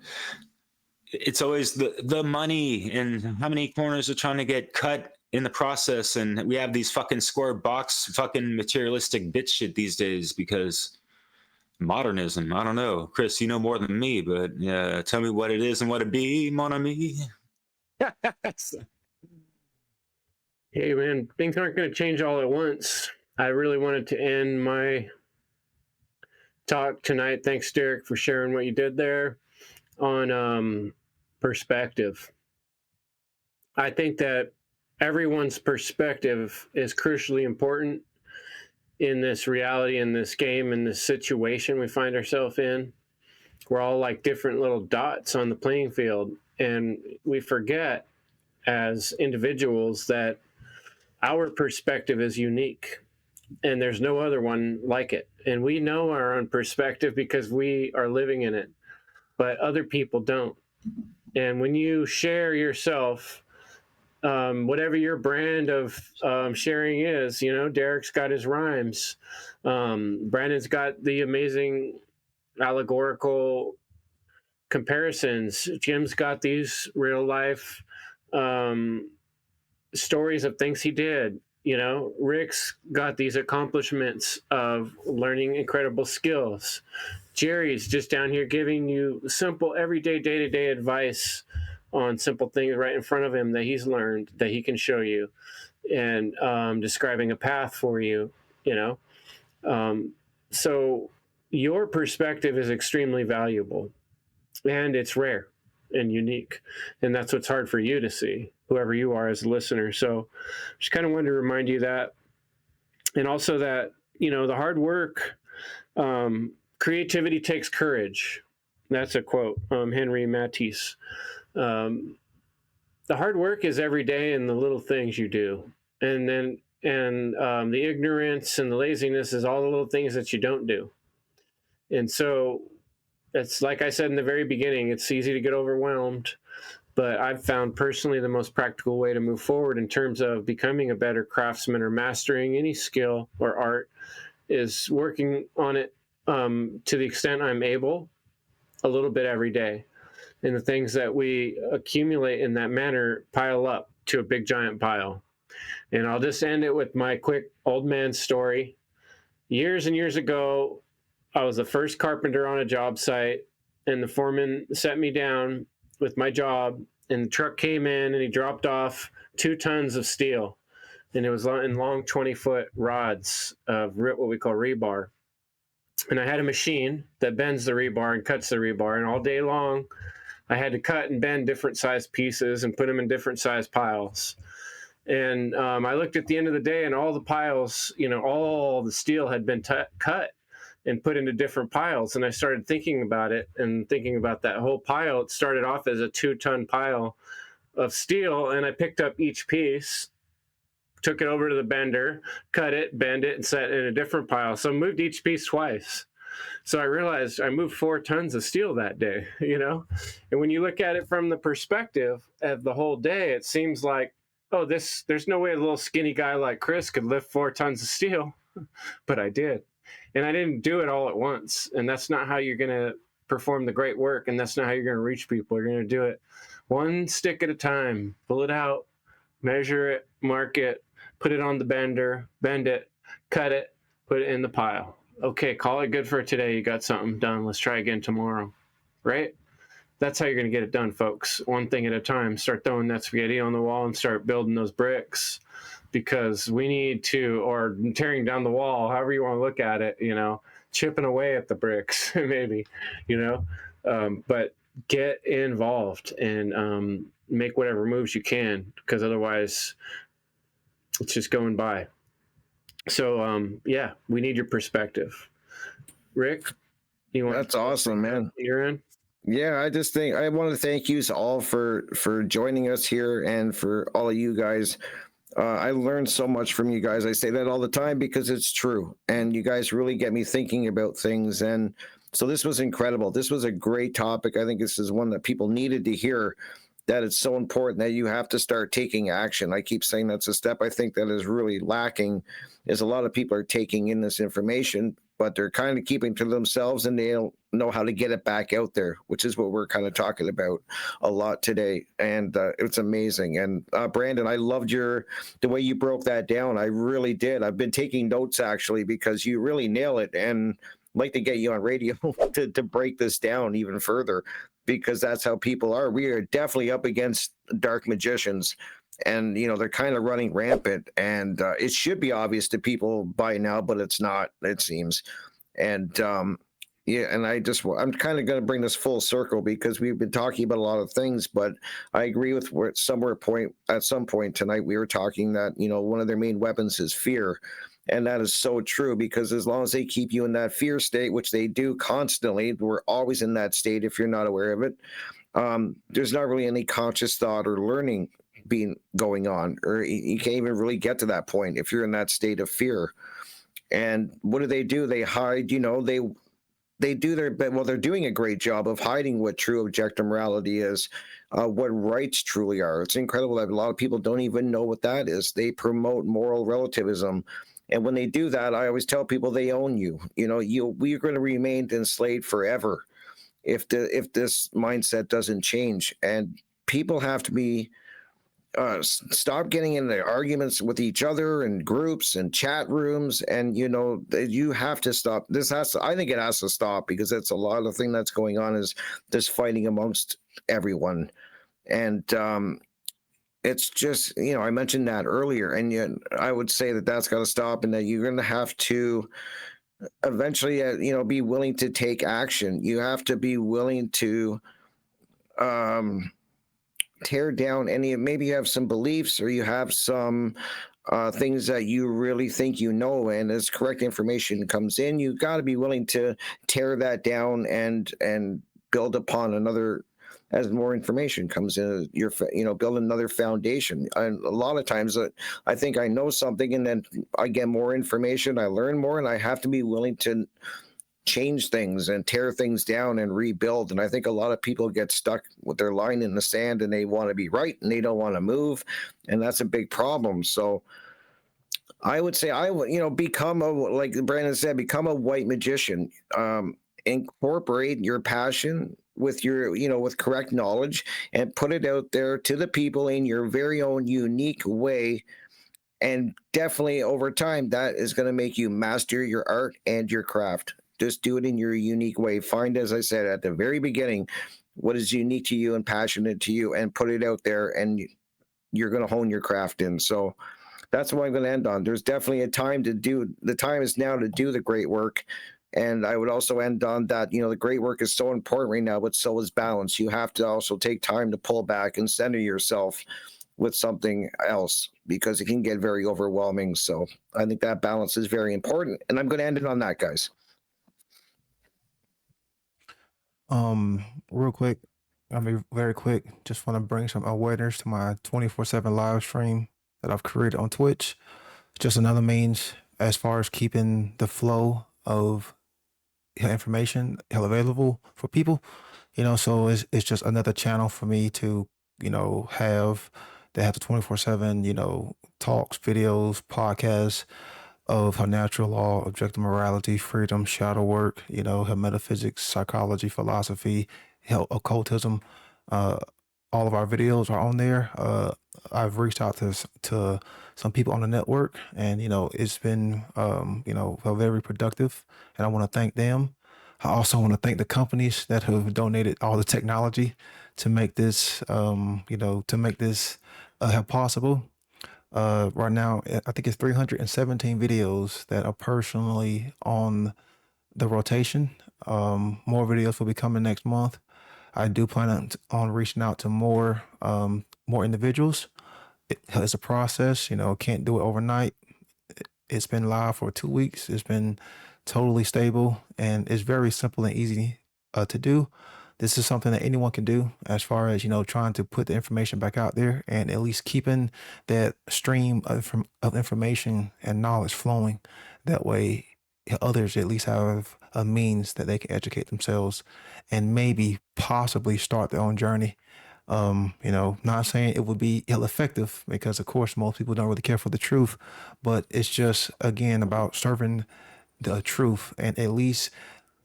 it's always the money and how many corners are trying to get cut in the process. And we have these fucking square box fucking materialistic bitch shit these days because modernism. I don't know, Chris, you know more than me, but tell me what it is and what it be, mon ami. Hey man, things aren't going to change all at once. I really wanted to end my talk tonight. Thanks, Derek, for sharing what you did there on perspective. I think that everyone's perspective is crucially important in this reality, in this game, in this situation we find ourselves in. We're all like different little dots on the playing field, and we forget as individuals that our perspective is unique, and there's no other one like it. And we know our own perspective because we are living in it, but other people don't. And when you share yourself, whatever your brand of sharing is, you know, Derek's got his rhymes. Brandon's got the amazing allegorical comparisons. Jim's got these real life stories of things he did. You know, Rick's got these accomplishments of learning incredible skills. Jerry's just down here giving you simple, everyday, day-to-day advice on simple things right in front of him that he's learned that he can show you, and describing a path for you, you know. So your perspective is extremely valuable, and it's rare and unique, and that's what's hard for you to see, whoever you are as a listener. So just kind of wanted to remind you that, and also that, you know, the hard work, creativity takes courage. That's a quote, Henry Matisse. The hard work is every day in the little things you do, and then the ignorance and the laziness is all the little things that you don't do. And so it's like I said in the very beginning, it's easy to get overwhelmed, but I've found personally the most practical way to move forward in terms of becoming a better craftsman or mastering any skill or art is working on it to the extent I'm able, a little bit every day. And the things that we accumulate in that manner pile up to a big giant pile. And I'll just end it with my quick old man story. Years and years ago, I was the first carpenter on a job site, and the foreman set me down with my job, and the truck came in and he dropped off 2 tons of steel. And it was in long 20-foot rods of what we call rebar. And I had a machine that bends the rebar and cuts the rebar. And all day long, I had to cut and bend different size pieces and put them in different size piles. And I looked at the end of the day, and all the piles, you know, all the steel had been cut and put into different piles. And I started thinking about it and thinking about that whole pile. It started off as a 2-ton pile of steel, and I picked up each piece, took it over to the bender, cut it, bend it, and set it in a different pile. So I moved each piece twice. So I realized I moved 4 tons of steel that day, you know? And when you look at it from the perspective of the whole day, it seems like, oh, there's no way a little skinny guy like Chris could lift 4 tons of steel. But I did. And I didn't do it all at once. And that's not how you're going to perform the great work. And that's not how you're going to reach people. You're going to do it one stick at a time. Pull it out, measure it, mark it, put it on the bender, bend it, cut it, put it in the pile. Okay, call it good for today. You got something done. Let's try again tomorrow. Right? That's how you're going to get it done, folks. One thing at a time. Start throwing that spaghetti on the wall and start building those bricks, because we need to, or tearing down the wall, however you want to look at it, you know, chipping away at the bricks, maybe, you know, but get involved and make whatever moves you can, because otherwise it's just going by. So, yeah, we need your perspective. Rick, you want? That's awesome, man. You're in. Yeah, I just think I want to thank you all for joining us here, and for all of you guys. I learned so much from you guys. I say that all the time because it's true, and you guys really get me thinking about things. And so this was incredible. This was a great topic. I think this is one that people needed to hear, that it's so important that you have to start taking action. I keep saying that's a step I think that is really lacking, is a lot of people are taking in this information, but they're kind of keeping to themselves, and they don't know how to get it back out there, which is what we're kind of talking about a lot today. And it's amazing. And Brandon, I loved the way you broke that down. I really did. I've been taking notes actually, because you really nail it. And I'd like to get you on radio to break this down even further, because that's how people are. We are definitely up against dark magicians, and you know, they're kind of running rampant, and it should be obvious to people by now, but it's not, it seems. And yeah, and I'm kind of going to bring this full circle, because we've been talking about a lot of things, but I agree with at some point tonight we were talking that, you know, one of their main weapons is fear. And that is so true, because as long as they keep you in that fear state, which they do constantly, we're always in that state if you're not aware of it, there's not really any conscious thought or learning being going on, or you can't even really get to that point if you're in that state of fear. And what do? They hide, they do their well, they're doing a great job of hiding what true objective morality is, what rights truly are. It's incredible that a lot of people don't even know what that is. They promote moral relativism, and when they do that, I always tell people they own you. We're going to remain enslaved forever if this mindset doesn't change. And people have to be stop getting into arguments with each other and groups and chat rooms. And you have to stop this. I think it has to stop, because it's a lot of thing that's going on is this fighting amongst everyone. And it's just, I mentioned that earlier, and yet I would say that that's got to stop, and that you're going to have to eventually be willing to take action. You have to be willing to tear down maybe you have some beliefs, or you have some things that you really think, and as correct information comes in, you got to be willing to tear that down and build upon another. As more information comes in, build another foundation. And a lot of times I think I know something, and then I get more information, I learn more, and I have to be willing to change things and tear things down and rebuild. And I think a lot of people get stuck with their line in the sand, and they want to be right and they don't want to move. And that's a big problem. So I would say become like Brandon said, become a white magician. Incorporate your passion with with correct knowledge, and put it out there to the people in your very own unique way. And definitely over time, that is going to make you master your art and your craft. Just do it in your unique way. Find, as I said at the very beginning, what is unique to you and passionate to you, and put it out there, and you're going to hone your craft in. So that's what I'm going to end on. There's definitely the time is now to do the great work. And I would also end on that, the great work is so important right now, but so is balance. You have to also take time to pull back and center yourself with something else, because it can get very overwhelming. So I think that balance is very important. And I'm going to end it on that, guys. Real quick, I mean, very quick, just want to bring some awareness to my 24/7 live stream that I've created on Twitch. Just another means as far as keeping the flow of information available for people, so it's just another channel for me to, have the 24/7, talks, videos, podcasts of her natural law, objective morality, freedom, shadow work, her metaphysics, psychology, philosophy, occultism. Uh, all of our videos are on there. I've reached out to some people on the network, and it's been very productive, and I want to thank them. I also want to thank the companies that have donated all the technology to make this have possible. Right now, I think it's 317 videos that are personally on the rotation. More videos will be coming next month. I do plan on reaching out to more individuals. It's a process, can't do it overnight. It's been live for 2 weeks. It's been totally stable, and it's very simple and easy to do. This is something that anyone can do, as far as trying to put the information back out there, and at least keeping that stream of information and knowledge flowing. That way others at least have a means that they can educate themselves, and maybe possibly start their own journey. Not saying it would be ill effective, because of course most people don't really care for the truth, but it's just, again, about serving the truth, and at least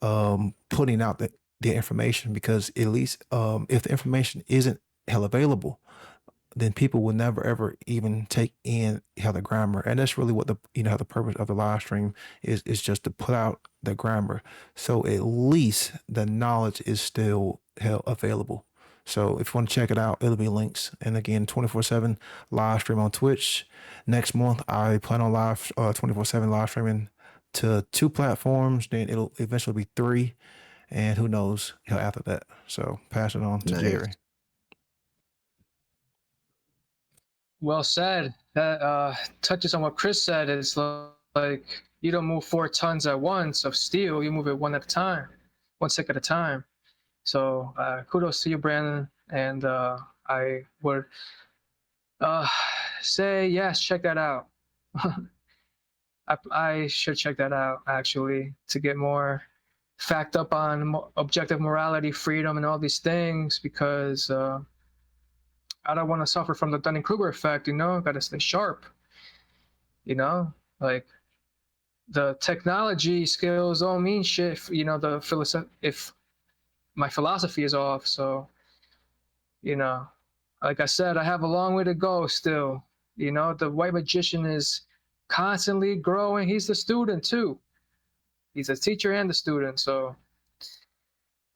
putting out the information, because at least if the information isn't hell available, then people will never ever even take in the grammar. And that's really what the purpose of the live stream is just to put out the grammar, so at least the knowledge is still available. So if you want to check it out, it'll be links. And again, 24/7 live stream on Twitch. Next month, I plan on 24/7 live streaming to 2 platforms. Then it'll eventually be 3, and who knows after that. So pass it on to Nice. Jerry. Well said. That touches on what Chris said. It's like you don't move 4 tons at once of steel. You move it one at a time, 1 stick at a time. So kudos to you, Brandon. And I would Uh, say yes, check that out. I should check that out actually to get more fact up on objective morality, freedom, and all these things because I don't want to suffer from the Dunning-Kruger effect. Got to stay sharp. Like the technology skills don't mean shit. If my philosophy is off, so like I said, I have a long way to go still. The white magician is constantly growing. He's the student too. He's a teacher and the student. So,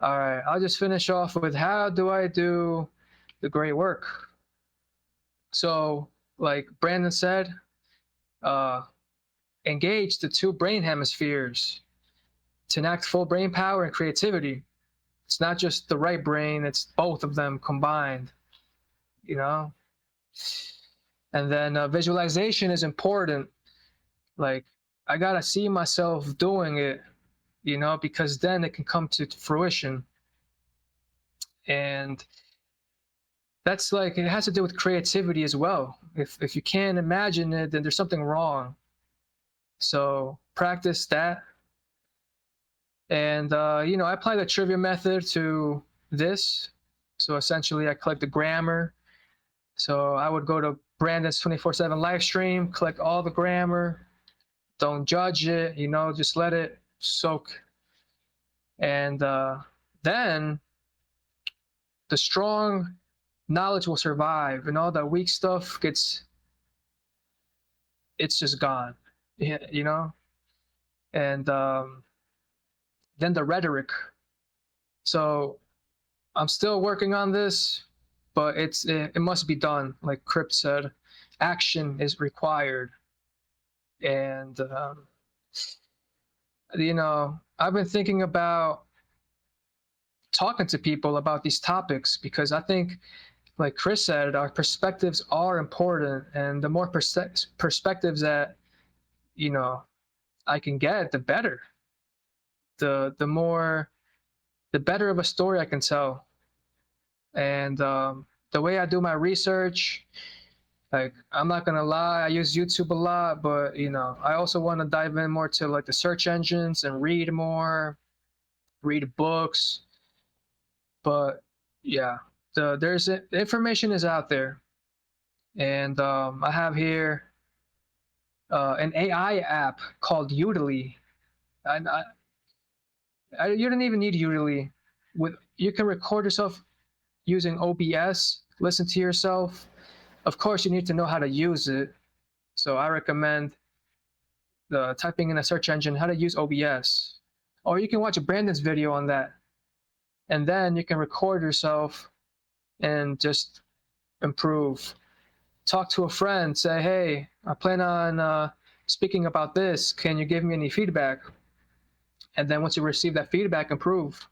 all right, I'll just finish off with how do I do the great work? So, like Brandon said, engage the two brain hemispheres to enact full brain power and creativity. It's not just the right brain, it's both of them combined, you know? And then visualization is important. Like, I gotta see myself doing it, because then it can come to fruition. And that's like, it has to do with creativity as well. If you can't imagine it, then there's something wrong. So practice that. And, I apply the trivia method to this. So essentially, I collect the grammar. So I would go to Brandon's 24/7 live stream, collect all the grammar. Don't judge it, just let it soak. And then the strong knowledge will survive, and all that weak stuff it's just gone, And then the rhetoric. So I'm still working on this, but it must be done. Like Crypt said, action is required. And I've been thinking about talking to people about these topics because I think, like Chris said, our perspectives are important, and the more perspectives that I can get, the better. The better of a story I can tell. And the way I do my research, like I'm not gonna lie, I use YouTube a lot, but I also want to dive in more to like the search engines and read more, read books. But yeah, the information is out there, and I have here an AI app called Udily. You don't even need Udily. You can record yourself using OBS, listen to yourself. Of course, you need to know how to use it. So I recommend typing in a search engine how to use OBS. Or you can watch Brandon's video on that. And then you can record yourself and just improve. Talk to a friend, say, hey, I plan on speaking about this. Can you give me any feedback? And then once you receive that feedback, improve.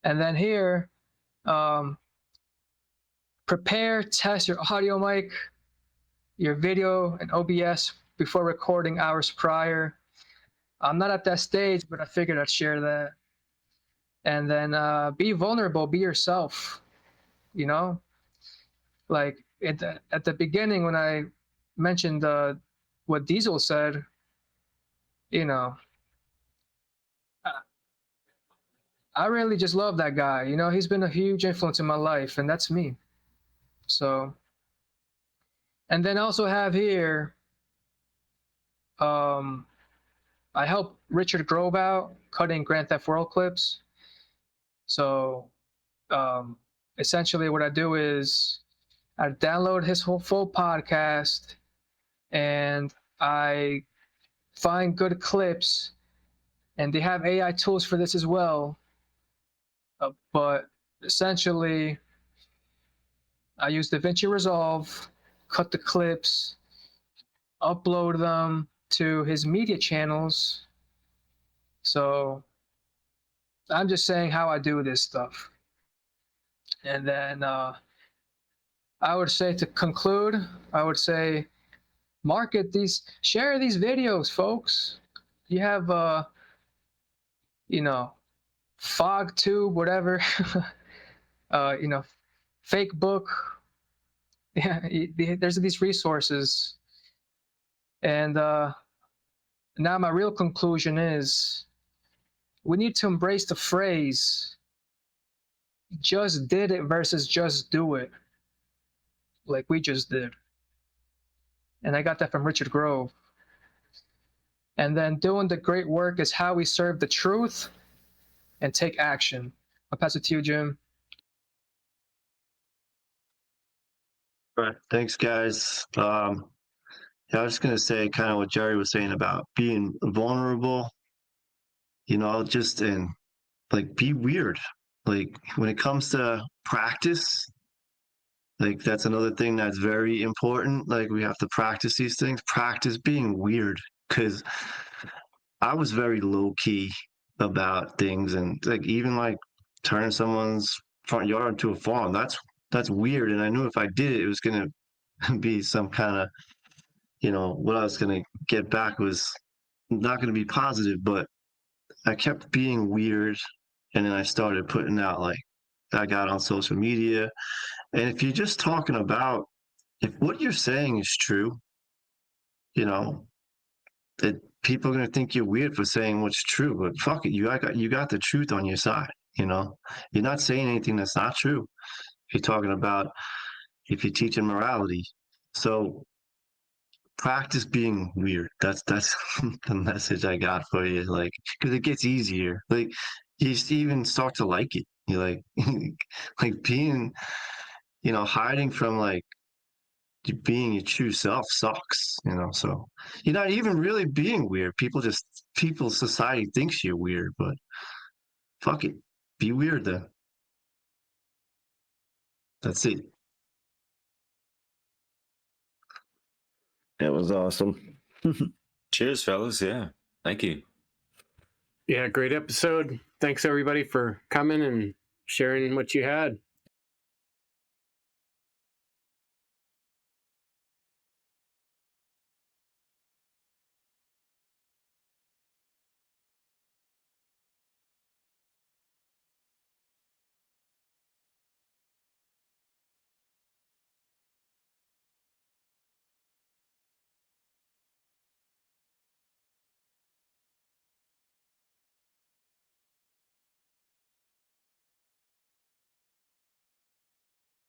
And then here, prepare, test your audio mic, your video, and OBS before recording hours prior. I'm not at that stage, but I figured I'd share that. And then be vulnerable, be yourself, Like at the beginning when I mentioned what Diesel said, I really just love that guy. He's been a huge influence in my life, and that's me. So, and then also have here, I help Richard Grove out cutting Grand Theft World clips. So, essentially, what I do is I download his whole full podcast, and I find good clips, and they have AI tools for this as well. But essentially, I use DaVinci Resolve, cut the clips, upload them to his media channels. So I'm just saying how I do this stuff. And then I would say to conclude, I would say share these videos, folks. You have, FogTube, whatever, fake book, Yeah, there's these resources. And now my real conclusion is we need to embrace the phrase just did it versus just do it, like we just did. And I got that from Richard Grove. And then doing the great work is how we serve the truth and take action. I'll pass it to you, Jim. Right. Thanks, guys. Yeah, I was just gonna say kind of what Jerry was saying about being vulnerable, just and like be weird. Like when it comes to practice, like that's another thing that's very important. Like we have to practice these things, practice being weird. Cause I was very low key about things and like even like turning someone's front yard into a farm. That's weird. And I knew if I did it, it was gonna be some kind of, what I was gonna get back was not gonna be positive, but I kept being weird and then I started putting out like I got on social media. And if you're just talking about if what you're saying is true, you know, that people are gonna think you're weird for saying what's true, but fuck it, you got the truth on your side, You're not saying anything that's not true. If you're talking about if you're teaching morality. So practice being weird. That's the message I got for you. Like, because it gets easier. Like, you even start to like it. You like, like being, hiding from like being your true self sucks. So you're not even really being weird. Society thinks you're weird, but fuck it, be weird then. That's it. That was awesome. Cheers, fellas. Yeah. Thank you. Yeah, great episode. Thanks everybody for coming and sharing what you had.